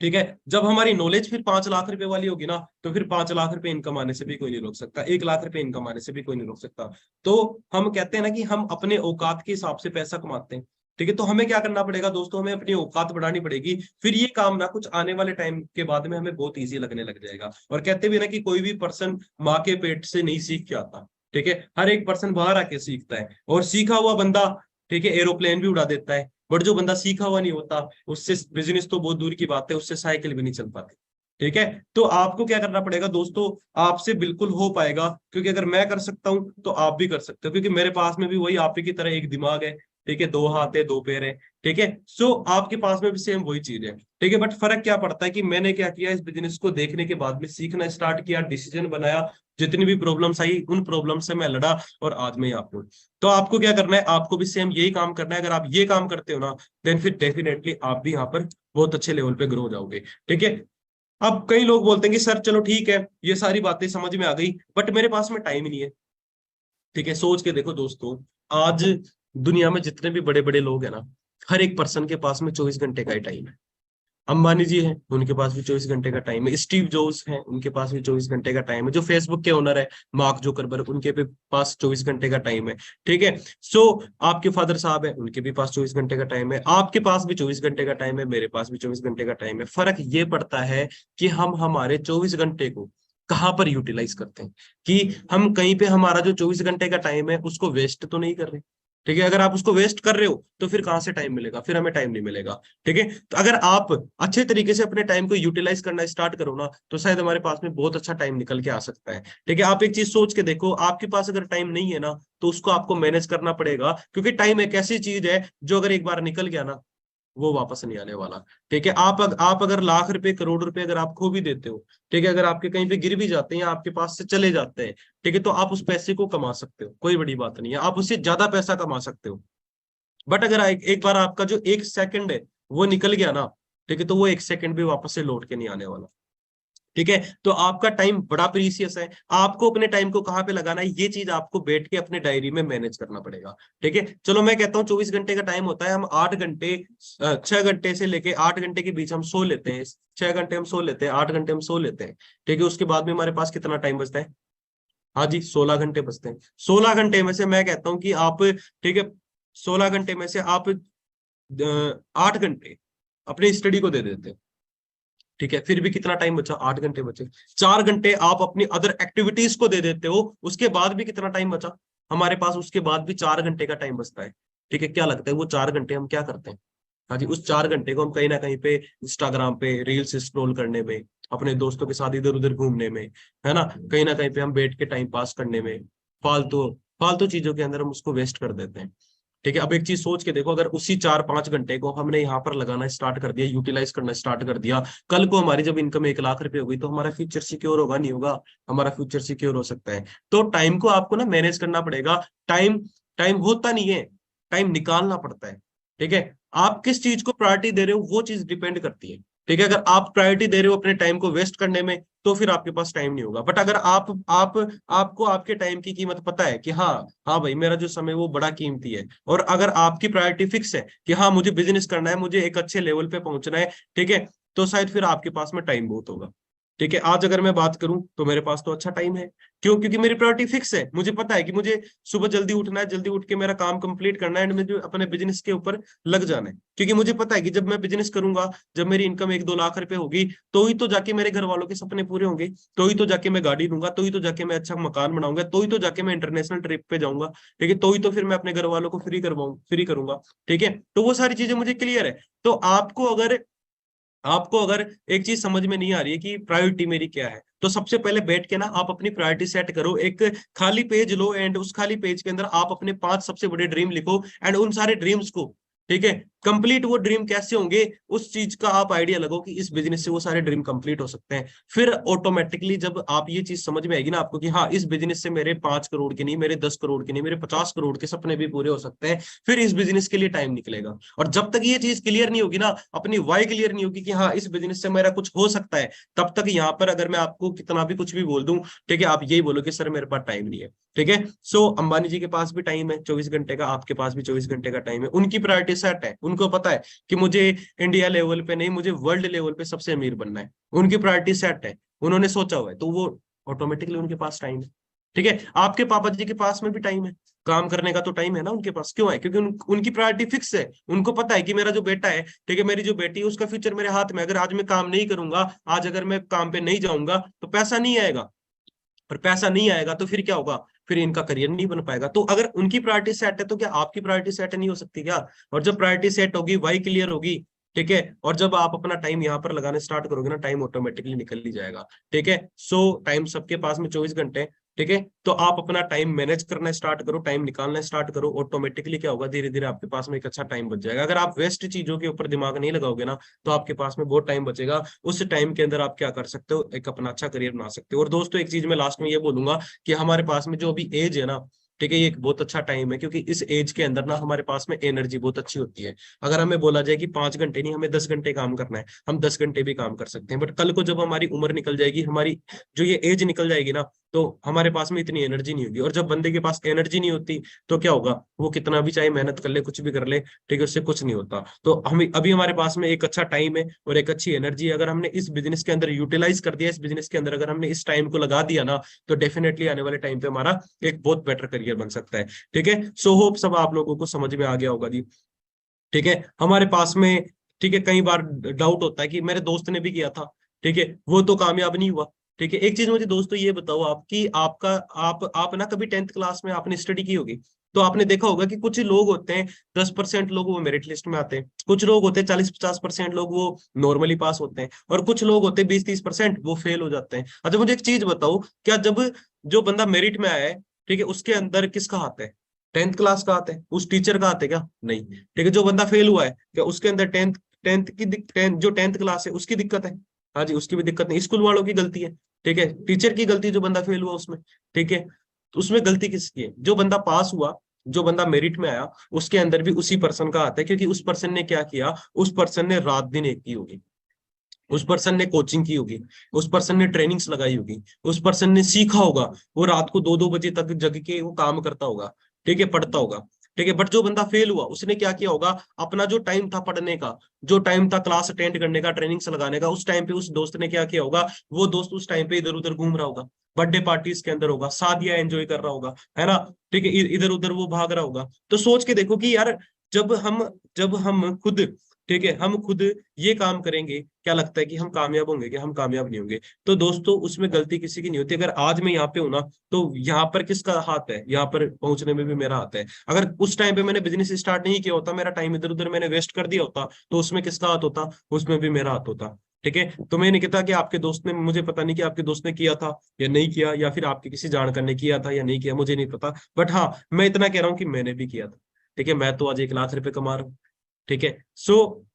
ठीक है, जब हमारी नॉलेज फिर 5 लाख रुपए वाली होगी ना, तो फिर 5 लाख रुपए इनकम आने से भी कोई नहीं रोक सकता, 1 लाख रुपए इनकम आने से भी कोई नहीं रोक सकता। तो हम कहते हैं ना कि हम अपने औकात के हिसाब से पैसा कमाते हैं। ठीक है, तो हमें क्या करना पड़ेगा दोस्तों, हमें अपनी औकात बढ़ानी पड़ेगी। फिर ये काम ना कुछ आने वाले टाइम के बाद में हमें बहुत ईजी लगने लग जाएगा। और कहते भी ना कि कोई भी पर्सन माँ के पेट से नहीं सीख के आता। ठीक है, हर एक पर्सन बाहर आके सीखता है, और सीखा हुआ बंदा, ठीक है, एरोप्लेन भी उड़ा देता है। बट जो बंदा सीखा हुआ नहीं होता, उससे बिजनेस तो बहुत दूर की बात है, उससे साइकिल भी नहीं चल पाती। ठीक है, तो आपको क्या करना पड़ेगा दोस्तों, आपसे बिल्कुल हो पाएगा, क्योंकि अगर मैं कर सकता हूं तो आप भी कर सकते हो, क्योंकि मेरे पास में भी वही आप ही की तरह एक दिमाग है। ठीक है, 2 हाथ है, 2 पैर है। ठीक है, सो आपके पास में भी सेम वही चीज है। ठीक है, बट फर्क क्या पड़ता है कि मैंने क्या किया, इस बिजनेस को देखने के बाद में सीखना स्टार्ट किया, डिसीजन बनाया, जितनी भी प्रॉब्लम्स आई उन प्रॉब्लम से मैं लड़ा, और आज मैं यहाँ पे हूँ। तो आपको क्या करना है, आपको भी सेम यही काम करना है। अगर आप ये काम करते हो ना, देन फिर डेफिनेटली आप भी यहाँ पर बहुत अच्छे लेवल पे ग्रो हो जाओगे। ठीक है, अब कई लोग बोलते हैं कि सर चलो ठीक है, ये सारी बातें समझ में आ गई, बट मेरे पास में टाइम ही नहीं है। ठीक है, सोच के देखो दोस्तों, आज दुनिया में जितने भी बड़े बड़े लोग हैं ना, हर एक पर्सन के पास में 24 घंटे का ही टाइम है। अंबानी जी हैं, उनके पास भी 24 घंटे का टाइम है। स्टीव जॉब्स हैं, उनके पास भी 24 घंटे का टाइम है। जो फेसबुक के ओनर है, मार्क जुकरबर्ग, उनके भी पास 24 घंटे का टाइम है। ठीक है, सो आपके फादर साहब है, उनके भी पास 24 घंटे का टाइम है, आपके पास भी 24 घंटे का टाइम है, मेरे पास भी 24 घंटे का टाइम है। फर्क ये पड़ता है कि हम हमारे 24 घंटे को कहाँ पर यूटिलाइज करते हैं, कि हम कहीं पे हमारा जो 24 घंटे का टाइम है उसको वेस्ट तो नहीं कर रहे। ठीक है, अगर आप उसको वेस्ट कर रहे हो तो फिर कहाँ से टाइम मिलेगा, फिर हमें टाइम नहीं मिलेगा। ठीक है, तो अगर आप अच्छे तरीके से अपने टाइम को यूटिलाइज करना स्टार्ट करो ना, तो शायद हमारे पास में बहुत अच्छा टाइम निकल के आ सकता है। ठीक है, आप एक चीज सोच के देखो, आपके पास अगर टाइम नहीं है ना, तो उसको आपको मैनेज करना पड़ेगा, क्योंकि टाइम एक ऐसी चीज है जो अगर एक बार निकल गया ना, वो वापस नहीं आने वाला। ठीक है, आप अगर लाख रुपए, करोड़ रुपए अगर आप खो भी देते हो, ठीक है, अगर आपके कहीं पे गिर भी जाते हैं या आपके पास से चले जाते हैं, ठीक है, तो आप उस पैसे को कमा सकते हो, कोई बड़ी बात नहीं है, आप उससे ज्यादा पैसा कमा सकते हो। बट अगर एक बार आपका जो 1 सेकंड है वो निकल गया ना, ठीक है, तो वो 1 सेकंड भी वापस से लौट के नहीं आने वाला। ठीक है, तो आपका टाइम बड़ा प्रीसियस है, आपको अपने टाइम को कहाँ पे लगाना है ये चीज आपको बैठ के अपने डायरी में मैनेज करना पड़ेगा। ठीक है, चलो मैं कहता हूँ 24 घंटे का टाइम होता है, हम 8 घंटे 6 घंटे से लेके 8 घंटे के बीच हम सो लेते हैं, 6 घंटे हम सो लेते हैं, 8 घंटे हम सो लेते हैं। ठीक है, उसके बाद में हमारे पास कितना टाइम बचता है? हाँ जी, 16 घंटे बचते हैं। 16 घंटे में से मैं कहता हूँ कि आप, ठीक है, 16 घंटे में से आप 8 घंटे अपनी स्टडी को दे देते हैं। ठीक है, फिर भी कितना टाइम बचा? 8 घंटे बचे। 4 घंटे आप अपनी अदर एक्टिविटीज को दे देते हो, उसके बाद भी कितना टाइम बचा हमारे पास? उसके बाद भी 4 घंटे का टाइम बचता है। ठीक है, क्या लगता है वो 4 घंटे हम क्या करते हैं? हाँ जी, उस 4 घंटे को हम कहीं ना कहीं पे इंस्टाग्राम पे रील्स स्क्रॉल करने में, अपने दोस्तों के साथ इधर उधर घूमने में, है ना, कहीं ना कहीं पे हम बैठ के टाइम पास करने में, फालतू फालतू चीजों के अंदर हम उसको वेस्ट कर देते हैं। ठीक है, अब एक चीज सोच के देखो, अगर उसी 4-5 घंटे को हमने यहाँ पर लगाना स्टार्ट कर दिया, यूटिलाइज करना स्टार्ट कर दिया, कल को हमारी जब इनकम 1 लाख रुपए हो गई तो हमारा फ्यूचर सिक्योर होगा? नहीं होगा? हमारा फ्यूचर सिक्योर हो सकता है। तो टाइम को आपको ना मैनेज करना पड़ेगा। टाइम टाइम होता नहीं है, टाइम निकालना पड़ता है। ठीक है, आप किस चीज को प्रायोरिटी दे रहे हो वो चीज डिपेंड करती है। ठीक है, अगर आप प्रायोरिटी दे रहे हो अपने टाइम को वेस्ट करने में, तो फिर आपके पास टाइम नहीं होगा। बट अगर आप आपको आपके टाइम की कीमत पता है कि हाँ, हाँ भाई मेरा जो समय वो बड़ा कीमती है, और अगर आपकी प्रायोरिटी फिक्स है कि हाँ मुझे बिजनेस करना है, मुझे एक अच्छे लेवल पे पहुंचना है, ठीक है, तो शायद फिर आपके पास में टाइम बहुत होगा। ठीक है, आज अगर मैं बात करूं तो मेरे पास तो अच्छा टाइम है। क्यों? क्योंकि मेरी प्रायोरिटी फिक्स है, मुझे पता है कि मुझे सुबह जल्दी उठना है, जल्दी उठ के मेरा काम कंप्लीट करना है, एंड मुझे अपने बिजनेस के ऊपर लग जाना है। क्योंकि मुझे पता है कि जब मैं बिजनेस करूंगा, जब मेरी इनकम 1-2 लाख रुपए होगी, तो ही तो जाके मेरे घर वालों के सपने पूरे होंगे, तो ही तो जाके मैं गाड़ी लूंगा, तो ही तो जाके मैं अच्छा मकान बनाऊंगा, तो ही तो जाके मैं इंटरनेशनल ट्रिप पे जाऊंगा। ठीक है, तो ही तो फिर मैं अपने घर वालों को फ्री करूंगा। ठीक है, तो वो सारी चीजें मुझे क्लियर है। तो आपको अगर एक चीज समझ में नहीं आ रही है कि प्रायोरिटी मेरी क्या है, तो सबसे पहले बैठ के ना आप अपनी प्रायोरिटी सेट करो, एक खाली पेज लो, एंड उस खाली पेज के अंदर आप अपने 5 सबसे बड़े ड्रीम लिखो, एंड उन सारे ड्रीम्स को, ठीक है, कंप्लीट वो ड्रीम कैसे होंगे उस चीज का आप आइडिया लगाओ कि इस बिजनेस से वो सारे ड्रीम कंप्लीट हो सकते हैं। फिर ऑटोमेटिकली जब आप ये चीज समझ में आएगी ना आपको कि हाँ इस बिजनेस से मेरे 5 करोड़ के नहीं, मेरे 10 करोड़ के नहीं, मेरे 50 करोड़ के सपने भी पूरे हो सकते हैं, फिर इस बिजनेस के लिए टाइम निकलेगा। और जब तक ये चीज क्लियर नहीं होगी ना, अपनी वाई क्लियर नहीं होगी कि हाँ इस बिजनेस से मेरा कुछ हो सकता है, तब तक यहाँ पर अगर मैं आपको कितना भी कुछ भी बोल दूं, ठीक है, आप यही बोलो कि सर मेरे पास टाइम नहीं है। ठीक है, सो अंबानी जी के पास भी टाइम है 24 घंटे का, आपके पास भी 24 घंटे का टाइम है, उनकी प्रायोरिटी सेट है, उनको पता है कि मुझे इंडिया लेवल पे नहीं, मुझे वर्ल्ड लेवल पे सबसे अमीर बनना है, उनकी प्रायोरिटी सेट है, उन्होंने सोचा हुआ है, तो वो ऑटोमेटिकली उनके पास टाइम है। ठीक है, आपके पापा जी के पास में भी टाइम है, काम करने का तो टाइम है ना उनके पास, क्यों है? क्योंकि उनकी प्रायोरिटी फिक्स है, उनको पता है कि मेरा जो बेटा है, ठीक है, मेरी जो बेटी है, उसका फ्यूचर मेरे हाथ में, अगर आज मैं काम नहीं करूंगा, आज अगर मैं काम पे नहीं जाऊंगा तो पैसा नहीं आएगा, और पैसा नहीं आएगा तो फिर क्या होगा? फिर इनका करियर नहीं बन पाएगा। तो अगर उनकी प्रायोरिटी सेट है तो क्या आपकी प्रायोरिटी सेट नहीं हो सकती क्या? और जब प्रायोरिटी सेट होगी, वाई क्लियर होगी, ठीक है, और जब आप अपना टाइम यहाँ पर लगाने स्टार्ट करोगे ना, टाइम ऑटोमेटिकली निकल ही जाएगा। ठीक है, सो टाइम सबके पास में 24 घंटे है। ठीक है, तो आप अपना टाइम मैनेज करना स्टार्ट करो, टाइम निकालना स्टार्ट करो, ऑटोमेटिकली क्या होगा, धीरे धीरे आपके पास में एक अच्छा टाइम बच जाएगा। अगर आप वेस्ट चीजों के ऊपर दिमाग नहीं लगाओगे ना, तो आपके पास में बहुत टाइम बचेगा, उस टाइम के अंदर आप क्या कर सकते हो, एक अपना अच्छा करियर बना सकते हो। और दोस्तों एक चीज मैं लास्ट में ये बोलूंगा कि हमारे पास में जो अभी एज है ना, ठीक है, ये एक बहुत अच्छा टाइम है, क्योंकि इस एज के अंदर ना हमारे पास में एनर्जी बहुत अच्छी होती है। अगर हमें बोला जाए कि 5 घंटे नहीं, हमें 10 घंटे काम करना है, हम 10 घंटे भी काम कर सकते हैं। बट कल को जब हमारी उम्र निकल जाएगी, हमारी जो ये एज निकल जाएगी ना, तो हमारे पास में इतनी एनर्जी नहीं होगी, और जब बंदे के पास एनर्जी नहीं होती तो क्या होगा, वो कितना भी चाहे मेहनत कर ले, कुछ भी कर ले, ठीक है, उससे कुछ नहीं होता। तो हम अभी हमारे पास में एक अच्छा टाइम है और एक अच्छी एनर्जी है, अगर हमने इस बिजनेस के अंदर यूटिलाइज कर दिया, इस बिजनेस के अंदर अगर हमने इस टाइम को लगा दिया ना, तो डेफिनेटली आने वाले टाइम पे हमारा एक बहुत बेटर करियर बन सकता है। ठीक है, सो होप सब आप लोगों को समझ में आ गया होगा जी। ठीक है, हमारे पास में, ठीक है, कई बार डाउट होता है कि मेरे दोस्त ने भी किया था, ठीक है, वो तो कामयाब नहीं हुआ। ठीक है, एक चीज मुझे दोस्तों ये बताओ, आपकी आपका आप ना कभी 10th क्लास में आपने स्टडी की होगी, तो आपने देखा होगा कि कुछ लोग होते हैं, 10% लोग वो मेरिट लिस्ट में आते हैं, कुछ लोग होते हैं 40-50% लोग वो नॉर्मली पास होते हैं, और कुछ लोग होते हैं 20-30% वो फेल हो जाते हैं। अच्छा मुझे एक चीज बताओ, क्या जब जो बंदा मेरिट में आया है, ठीक है, उसके अंदर किसका हाथ है? 10th क्लास का हाथ है? उस टीचर का हाथ है क्या? नहीं। ठीक है, जो बंदा फेल हुआ है, क्या उसके अंदर टेंथ टेंथ की जो 10th क्लास है उसकी दिक्कत है? हाँ जी, उसकी भी दिक्कत नहीं, स्कूल वालों की गलती है। ठीक है, टीचर की गलती, जो बंदा फेल हुआ उसमें। ठीक है, तो उसमें गलती किसकी है? जो बंदा पास हुआ जो बंदा मेरिट में आया उसके अंदर भी उसी पर्सन का आता है, क्योंकि उस पर्सन ने क्या किया, उस पर्सन ने रात दिन एक की होगी, उस पर्सन ने कोचिंग की होगी, उस पर्सन ने ट्रेनिंग्स लगाई होगी, उस पर्सन ने सीखा होगा, वो रात को 2-2 बजे तक जग के वो काम करता होगा, ठीक है, पढ़ता होगा, ठीक है। बट जो बंदा फेल हुआ उसने क्या किया होगा, अपना जो टाइम था पढ़ने का, जो टाइम था क्लास अटेंड करने का, ट्रेनिंग्स लगाने का, उस टाइम पे उस दोस्त ने क्या किया होगा, वो दोस्त उस टाइम पे इधर उधर घूम रहा होगा, बर्थडे पार्टीज के अंदर होगा, शादियां एंजॉय कर रहा होगा, है ना, ठीक है, इधर उधर वो भाग रहा होगा। तो सोच के देखो कि यार जब हम जब हम खुद, ठीक है, हम खुद ये काम करेंगे, क्या लगता है कि हम कामयाब होंगे? कि हम कामयाब नहीं होंगे? तो दोस्तों उसमें गलती किसी की नहीं होती। अगर आज मैं यहाँ पे हूं ना, तो यहाँ पर किसका हाथ है? यहाँ पर पहुंचने में भी मेरा हाथ है। अगर उस टाइम पे मैंने बिजनेस स्टार्ट नहीं किया होता, मेरा टाइम इधर उधर मैंने वेस्ट कर दिया होता, तो उसमें किसका हाथ होता? उसमें भी मेरा हाथ होता। ठीक है, तो मैं नहीं कहता कि आपके दोस्त ने, मुझे पता नहीं कि आपके दोस्त ने किया था या नहीं किया, या फिर आपके किसी जानकार ने किया था या नहीं किया, मुझे नहीं पता। बट हाँ, मैं इतना कह रहा हूँ कि मैंने भी किया था। ठीक है, मैं तो आज 1 लाख रुपए कमा रहा हूँ। ठीक है, सो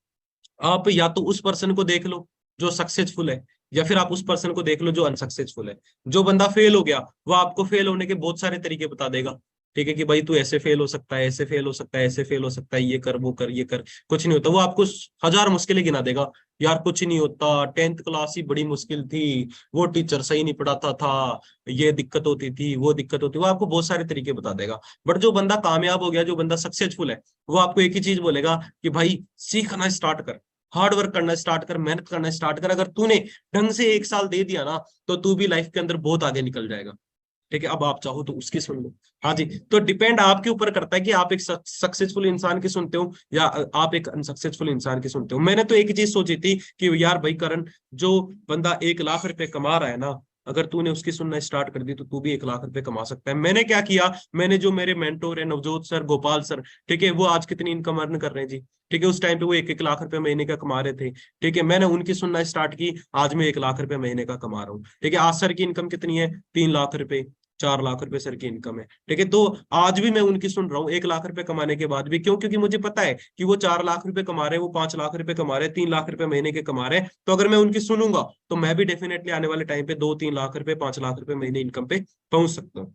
आप या तो उस पर्सन को देख लो जो सक्सेसफुल है, या फिर आप उस पर्सन को देख लो जो अनसक्सेसफुल है। जो बंदा फेल हो गया वो आपको फेल होने के बहुत सारे तरीके बता देगा। ठीक है, कि भाई तू ऐसे फेल हो सकता है, ऐसे फेल हो सकता है, ऐसे फेल हो सकता है, ये कर वो कर ये कर, कुछ नहीं होता। वो आपको 1000 मुश्किलें गिना देगा, यार कुछ नहीं होता, 10th क्लास ही बड़ी मुश्किल थी, वो टीचर सही नहीं पढ़ाता था, ये दिक्कत होती थी, वो दिक्कत होती, वो आपको बहुत सारे तरीके बता देगा। बट जो बंदा कामयाब हो गया, जो बंदा सक्सेसफुल है, वो आपको एक ही चीज बोलेगा कि भाई सीखना स्टार्ट कर, हार्ड वर्क करना स्टार्ट कर, मेहनत करना स्टार्ट कर। अगर तूने ढंग से 1 साल दे दिया ना, तो तू भी लाइफ के अंदर बहुत आगे निकल जाएगा। ठीक है, अब आप चाहो तो उसकी सुन लो। हाँ जी, तो डिपेंड आपके ऊपर करता है कि आप एक सक्सेसफुल इंसान की सुनते हो या आप एक अनसक्सेसफुल इंसान की सुनते हो। मैंने तो एक ही चीज सोची थी कि यार भाई करण, जो बंदा 1 लाख रुपए कमा रहा है ना, अगर तूने उसकी सुनना स्टार्ट कर दी तो तू भी 1 लाख रुपए कमा सकता है। मैंने क्या किया, मैंने जो मेरे मेंटोर है नवजोत सर, गोपाल सर, ठीक है, वो आज कितनी इनकम अर्न कर रहे हैं जी। ठीक है, उस टाइम पे वो 1-1 लाख रुपए महीने का कमा रहे थे। ठीक है, मैंने उनकी सुनना स्टार्ट की, आज मैं 1 लाख रुपए महीने का कमा रहा हूँ। ठीक है, आज सर की इनकम कितनी है? 3 लाख रुपए, 4 लाख रुपए सर की इनकम है। ठीक है, तो आज भी मैं उनकी सुन रहा हूँ 1 लाख रुपए कमाने के बाद भी। क्यों? क्योंकि मुझे पता है कि वो 4 लाख रुपए कमा रहे हैं, वो 5 लाख रुपए कमा रहे हैं, 3 लाख रुपए महीने के कमा रहे हैं। तो अगर मैं उनकी सुनूंगा तो मैं भी डेफिनेटली आने वाले टाइम पे 2-3 लाख रुपए, 5 लाख रुपए महीने इनकम पे पहुंच सकता हूँ।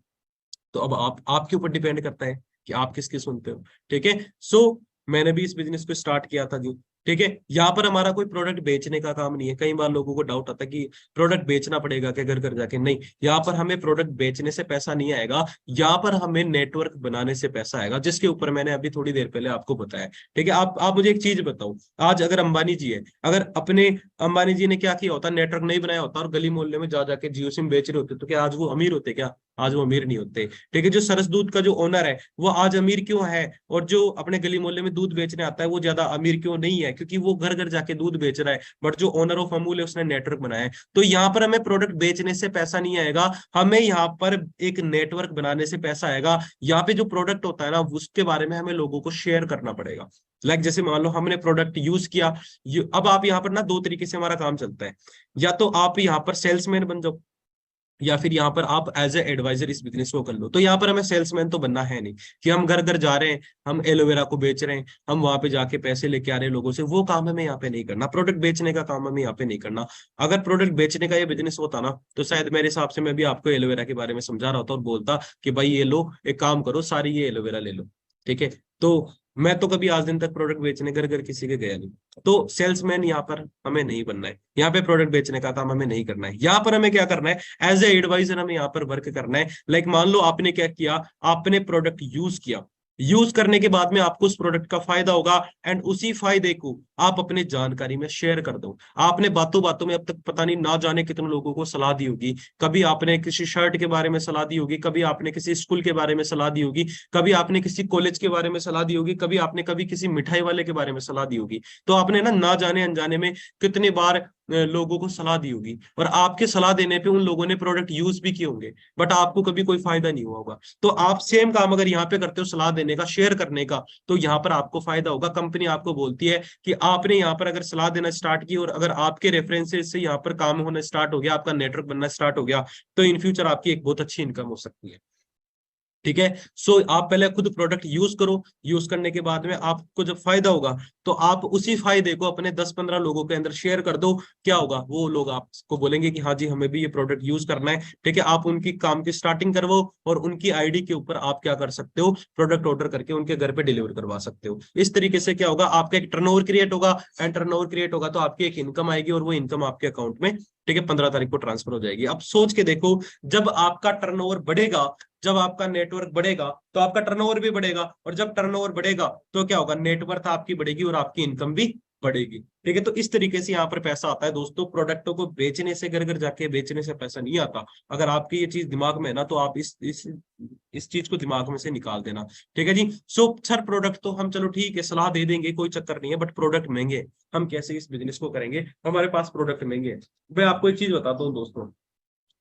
तो अब आप, आपके ऊपर डिपेंड करता है कि आप किसकी सुनते हो। ठीक है, सो मैंने भी इस बिजनेस को स्टार्ट किया था जी। ठीक है, यहाँ पर हमारा कोई प्रोडक्ट बेचने का काम नहीं है। कई बार लोगों को डाउट आता है कि प्रोडक्ट बेचना पड़ेगा क्या घर घर जाके? नहीं, यहाँ पर हमें प्रोडक्ट बेचने से पैसा नहीं आएगा, यहाँ पर हमें नेटवर्क बनाने से पैसा आएगा, जिसके ऊपर मैंने अभी थोड़ी देर पहले आपको बताया। ठीक है, आप मुझे एक चीज बताओ, आज अगर अंबानी जी है, अगर अपने अंबानी जी ने क्या किया होता, नेटवर्क नहीं बनाया होता और गली मोहल्ले में जा जाके जियो सिम बेच रहे होते, तो क्या आज वो अमीर होते? क्या आज वो अमीर नहीं होते? ठीक है, जो सरस दूध का जो ओनर है वो आज अमीर क्यों है, और जो अपने गली मोहल्ले में दूध बेचने आता है वो ज्यादा अमीर क्यों नहीं है? क्योंकि वो घर घर जाके दूध बेच रहा है। बट जो ओनर ऑफ अमूल है उसने नेटवर्क बनाया है। तो यहाँ पर हमें प्रोडक्ट बेचने से पैसा नहीं आएगा, हमें यहाँ पर एक नेटवर्क बनाने से पैसा आएगा। यहाँ पे जो प्रोडक्ट होता है ना, उसके बारे में हमें लोगों को शेयर करना पड़ेगा। जैसे मान लो हमने प्रोडक्ट यूज किया, अब आप यहाँ पर ना 2 तरीके से हमारा काम चलता है। या तो आप यहाँ पर सेल्समैन बन जाओ, या फिर यहाँ पर आप एज ए एडवाइजर इस बिजनेस को कर लो। तो यहाँ पर हमें सेल्समैन तो बनना है नहीं कि हम घर घर जा रहे हैं, हम एलोवेरा को बेच रहे हैं, हम वहां पे जाके पैसे लेके आ रहे हैं लोगों से। वो काम हमें यहाँ पे नहीं करना, प्रोडक्ट बेचने का काम हमें यहाँ पे नहीं करना। अगर प्रोडक्ट बेचने का ये बिजनेस होता ना, तो शायद मेरे हिसाब से मैं भी आपको एलोवेरा के बारे में समझा रहा होता और बोलता कि भाई ये लो, एक काम करो, सारी ये एलोवेरा ले लो। ठीक है, तो मैं तो कभी आज दिन तक प्रोडक्ट बेचने घर घर किसी के गया नहीं। तो सेल्समैन यहाँ पर हमें नहीं बनना है, यहाँ पे प्रोडक्ट बेचने का काम हमें नहीं करना है। यहाँ पर हमें क्या करना है, एज ए एडवाइजर हमें यहाँ पर वर्क करना है। लाइक मान लो आपने क्या किया, आपने प्रोडक्ट यूज किया, यूज करने के बाद में आपको उस प्रोडक्ट का फायदा होगा, एंड उसी फायदे को आप अपने जानकारी में शेयर कर दो। आपने बातों बातों में अब तक पता नहीं ना जाने कितने लोगों को सलाह दी होगी। कभी आपने किसी शर्ट के बारे में सलाह दी होगी, कभी आपने किसी स्कूल के बारे में सलाह दी होगी, कभी आपने किसी कॉलेज के बारे में सलाह दी होगी, कभी आपने कभी किसी मिठाई वाले के बारे में सलाह दी होगी। तो आपने ना जाने अनजाने में कितनी बार लोगों को सलाह दी होगी, और आपके सलाह देने पे उन लोगों ने प्रोडक्ट यूज भी किए होंगे, बट आपको कभी कोई फायदा नहीं हुआ होगा। तो आप सेम काम अगर यहाँ पे करते हो, सलाह देने का, शेयर करने का, तो यहाँ पर आपको फायदा होगा। कंपनी आपको बोलती है कि आपने यहाँ पर अगर सलाह देना स्टार्ट की, और अगर आपके रेफरेंसेस से यहाँ पर काम होना स्टार्ट हो गया, आपका नेटवर्क बनना स्टार्ट हो गया, तो इन फ्यूचर आपकी एक बहुत अच्छी इनकम हो सकती है। ठीक है। सो आप पहले खुद प्रोडक्ट यूज करो, यूज करने के बाद में आपको जब फायदा होगा तो आप उसी फायदे को अपने 10-15 लोगों के अंदर शेयर कर दो। क्या होगा, वो लोग आपको बोलेंगे कि हाँ जी हमें भी ये प्रोडक्ट यूज करना है। ठीक है, आप उनकी काम की स्टार्टिंग करवाओ और उनकी आईडी के ऊपर आप क्या कर सकते हो, प्रोडक्ट ऑर्डर करके उनके घर पे डिलीवर करवा सकते हो। इस तरीके से क्या होगा, आपका एक टर्नओवर क्रिएट होगा, एंड टर्नओवर क्रिएट होगा तो आपकी एक इनकम आएगी, और वो इनकम आपके अकाउंट में, ठीक है, 15 तारीख को ट्रांसफर हो जाएगी। अब सोच के देखो, जब आपका टर्नओवर बढ़ेगा, जब आपका नेटवर्क बढ़ेगा तो आपका टर्नओवर भी बढ़ेगा, और जब टर्नओवर बढ़ेगा तो क्या होगा, नेटवर्थ आपकी बढ़ेगी और आपकी इनकम भी बढ़ेगी। ठीक है, तो इस तरीके से यहाँ पर पैसा आता है दोस्तों। प्रोडक्टों को बेचने से, घर घर जाके बेचने से पैसा नहीं आता। अगर आपकी ये चीज दिमाग में है ना, तो आप इस चीज को दिमाग में से निकाल देना। ठीक है जी। सो सर प्रोडक्ट तो हम चलो ठीक है सलाह दे देंगे, कोई चक्कर नहीं है, बट प्रोडक्ट महंगे, हम कैसे इस बिजनेस को करेंगे, हमारे पास प्रोडक्ट महंगे हैं। मैं आपको एक चीज बताता हूँ दोस्तों,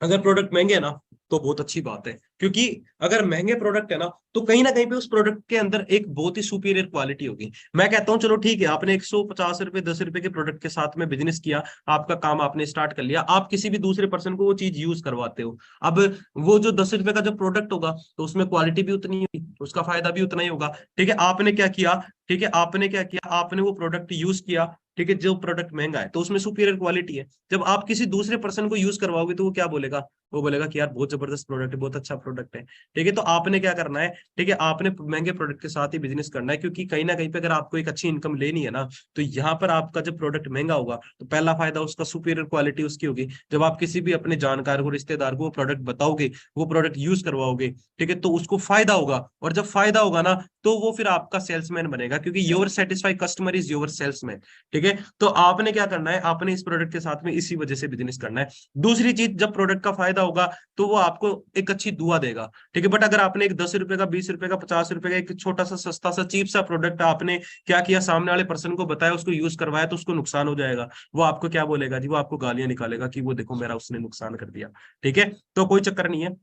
अगर प्रोडक्ट महंगे है ना तो बहुत अच्छी बात है, क्योंकि अगर महंगे प्रोडक्ट है ना कहीं पे उस प्रोडक्ट के अंदर एक बहुत ही सुपीरियर क्वालिटी होगी। मैं कहता हूँ चलो ठीक है, आपने 150 रुपए 10 रुपए के प्रोडक्ट के साथ में बिजनेस किया, आपका काम आपने स्टार्ट कर लिया, आप किसी भी दूसरे पर्सन को वो चीज यूज करवाते हो। अब वो जो 10 रुपए का जो प्रोडक्ट होगा तो उसमें क्वालिटी भी उतनी होगी, उसका फायदा भी उतना ही होगा। ठीक है, आपने क्या किया, ठीक है आपने क्या किया, आपने वो प्रोडक्ट यूज किया, ठीक है, जो प्रोडक्ट महंगा है तो उसमें सुपीरियर क्वालिटी है। जब आप किसी दूसरे पर्सन को यूज करवाओगे तो वो क्या बोलेगा, वो बोलेगा कि यार बहुत जबरदस्त प्रोडक्ट है, बहुत अच्छा प्रोडक्ट है। ठीक है, तो आपने क्या करना है, ठीक है, आपने महंगे प्रोडक्ट के साथ ही बिजनेस करना है, क्योंकि कहीं ना कहीं पे अगर आपको एक अच्छी इनकम लेनी है ना, तो यहाँ पर आपका जब प्रोडक्ट महंगा होगा तो पहला फायदा उसका सुपीरियर क्वालिटी उसकी होगी। जब आप किसी भी अपने जानकार को, रिश्तेदार को वो प्रोडक्ट बताओगे, वो प्रोडक्ट यूज करवाओगे, ठीक है, तो उसको फायदा होगा, और जब फायदा होगा ना तो वो फिर आपका सेल्समैन बनेगा, क्योंकि your satisfied customer is your salesman. ठीक है, तो आपने क्या करना है, आपने इस प्रोडक्ट के साथ में इसी वजह से बिजनेस करना है। दूसरी चीज, जब प्रोडक्ट का फायदा होगा तो वो आपको एक अच्छी दुआ देगा। ठीक है, बट अगर आपने एक 10 रुपए का 20 रुपए का 50 रुपए का एक छोटा सा सस्ता सा चीप सा प्रोडक्ट आपने क्या किया, सामने वाले पर्सन को बताया, उसको यूज करवाया, तो उसको नुकसान हो जाएगा। वो आपको क्या बोलेगा जी, वो आपको गालियां निकालेगा कि वो देखो मेरा उसने नुकसान कर दिया। ठीक है, तो कोई चक्कर नहीं है।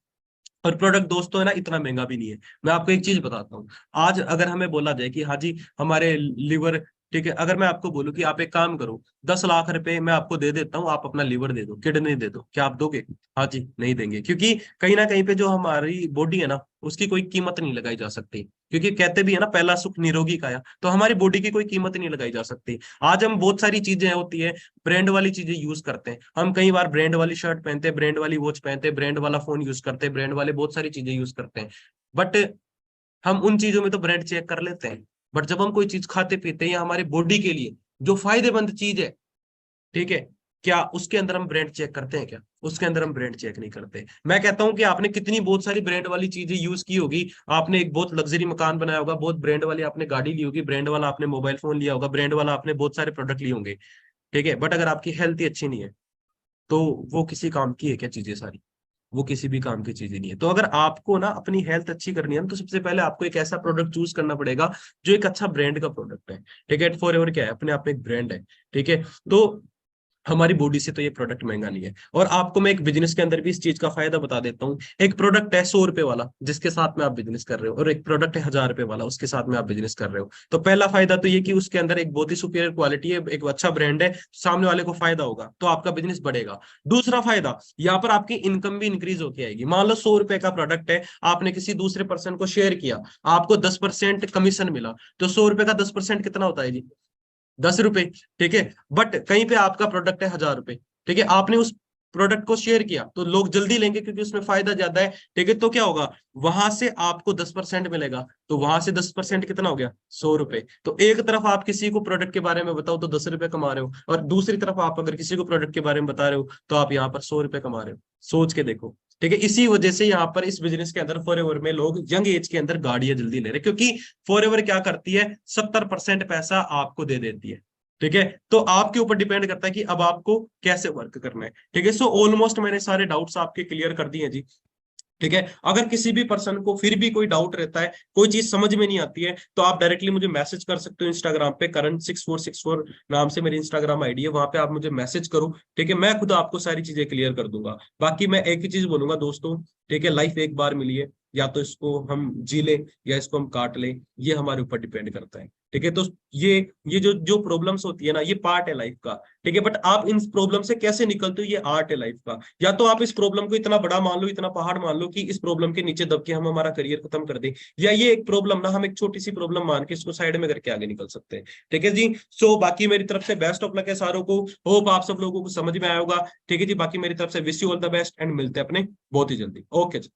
और प्रोडक्ट दोस्तों है ना इतना महंगा भी नहीं है। मैं आपको एक चीज बताता हूँ, आज अगर हमें बोला जाए कि हाँ जी हमारे लिवर, ठीक है, अगर मैं आपको बोलूं कि आप एक काम करो, 10 लाख रुपए मैं आपको दे देता हूँ, आप अपना लीवर दे दो, किडनी दे दो, क्या आप दोगे? हाँ जी, नहीं देंगे, क्योंकि कहीं ना कहीं पे जो हमारी बॉडी है ना उसकी कोई कीमत नहीं लगाई जा सकती। क्योंकि कहते भी है ना, पहला सुख निरोगी काया, तो हमारी बॉडी की कोई कीमत नहीं लगाई जा सकती। आज हम बहुत सारी चीजें होती है, ब्रांड वाली चीजें यूज करते हैं, हम कई बार ब्रांड वाली शर्ट पहनते हैं, ब्रांड वाली वॉच पहनते हैं, ब्रांड वाला फोन यूज करते हैं, ब्रांड वाले बहुत सारी चीजें यूज करते हैं, बट हम उन चीजों में तो ब्रांड चेक कर लेते हैं। बट जब हम कोई चीज खाते पीते हैं या हमारी बॉडी के लिए जो फायदेमंद चीज है, ठीक है, क्या उसके अंदर हम ब्रांड चेक करते हैं? क्या उसके अंदर हम ब्रांड चेक नहीं करते। मैं कहता हूं कि आपने कितनी बहुत सारी ब्रांड वाली चीजें यूज की होगी, आपने एक बहुत लग्जरी मकान बनाया होगा, बहुत ब्रांड वाली आपने गाड़ी ली होगी, ब्रांड वाला आपने मोबाइल फोन लिया होगा, ब्रांड वाला आपने बहुत सारे प्रोडक्ट लिए होंगे, ठीक है, बट अगर आपकी हेल्थ ही अच्छी नहीं है तो वो किसी काम की है क्या चीजें सारी? वो किसी भी काम की चीजें नहीं है। तो अगर आपको ना अपनी हेल्थ अच्छी करनी है तो सबसे पहले आपको एक ऐसा प्रोडक्ट चूज करना पड़ेगा जो एक अच्छा ब्रांड का प्रोडक्ट है। ठीक है, फॉरएवर क्या है, अपने आप में एक ब्रांड है। ठीक है, तो हमारी बॉडी से तो ये प्रोडक्ट महंगा नहीं है। और आपको मैं एक बिजनेस के अंदर भी इस चीज का फायदा बता देता हूँ। एक प्रोडक्ट है 100 रुपए वाला जिसके साथ में आप बिजनेस कर रहे हो, और एक प्रोडक्ट है 1000 रुपए वाला उसके साथ में आप बिजनेस कर रहे हो। तो पहला फायदा तो ये कि उसके अंदर एक बहुत ही सुपीरियर क्वालिटी है, एक अच्छा ब्रांड है, सामने वाले को फायदा होगा तो आपका बिजनेस बढ़ेगा। दूसरा फायदा, यहाँ पर आपकी इनकम भी इंक्रीज होती आएगी। मान लो 100 रुपए का प्रोडक्ट है, आपने किसी दूसरे पर्सन को शेयर किया, आपको 10% कमीशन मिला, तो 100 रुपए का 10% कितना होता है जी? 10 रुपए। ठीक है, बट कहीं पे आपका प्रोडक्ट है 1000 रुपए, ठीक है, आपने उस प्रोडक्ट को शेयर किया तो लोग जल्दी लेंगे क्योंकि उसमें फायदा ज्यादा है। ठीक है, तो क्या होगा, वहां से आपको 10% मिलेगा, तो वहां से 10% कितना हो गया, 100 रुपए। तो एक तरफ आप किसी को प्रोडक्ट के बारे में बताओ तो 10 रुपए कमा रहे हो, और दूसरी तरफ आप अगर किसी को प्रोडक्ट के बारे में बता रहे हो तो आप यहाँ पर 100 रुपए कमा रहे हो। सोच के देखो। ठीक है, इसी वजह से यहाँ पर इस बिजनेस के अंदर फॉरएवर में लोग यंग एज के अंदर गाड़ियां जल्दी ले रहे हैं, क्योंकि फॉरएवर क्या करती है, 70% पैसा आपको दे देती है। ठीक है, तो आपके ऊपर डिपेंड करता है कि अब आपको कैसे वर्क करना है। ठीक है, सो ऑलमोस्ट मैंने सारे डाउट्स आपके क्लियर कर दिए हैं जी। ठीक है, अगर किसी भी पर्सन को फिर भी कोई डाउट रहता है, कोई चीज समझ में नहीं आती है, तो आप डायरेक्टली मुझे मैसेज कर सकते हो इंस्टाग्राम पे, करण6464 नाम से मेरी इंस्टाग्राम आईडी है, वहां पे आप मुझे मैसेज करो। ठीक है, मैं खुद आपको सारी चीजें क्लियर कर दूंगा। बाकी मैं एक ही चीज बोलूंगा दोस्तों, ठीक है, लाइफ एक बार मिली है, या तो इसको हम जी लें या इसको हम काट लें, ये हमारे ऊपर डिपेंड करता है। ठीक है। तो ये जो प्रॉब्लम्स होती है ना, ये पार्ट है लाइफ का, ठीक है। बट आप इन प्रॉब्लम से कैसे निकलते हो, ये आर्ट है लाइफ का। या तो आप इस प्रॉब्लम को इतना बड़ा मान लो, इतना पहाड़ मान लो कि इस प्रॉब्लम के नीचे दब के हम हमारा करियर खत्म कर दें, या ये एक प्रॉब्लम ना हम एक छोटी सी प्रॉब्लम मान के इसको साइड में करके आगे निकल सकते हैं, ठीक है जी। सो बाकी मेरी तरफ से बेस्ट ऑफ लक है सारों को, होप आप सब लोगों को समझ में आया होगा, ठीक है जी। बाकी मेरी तरफ से wish you all the best and मिलते हैं अपने बहुत ही जल्दी। ओके जी।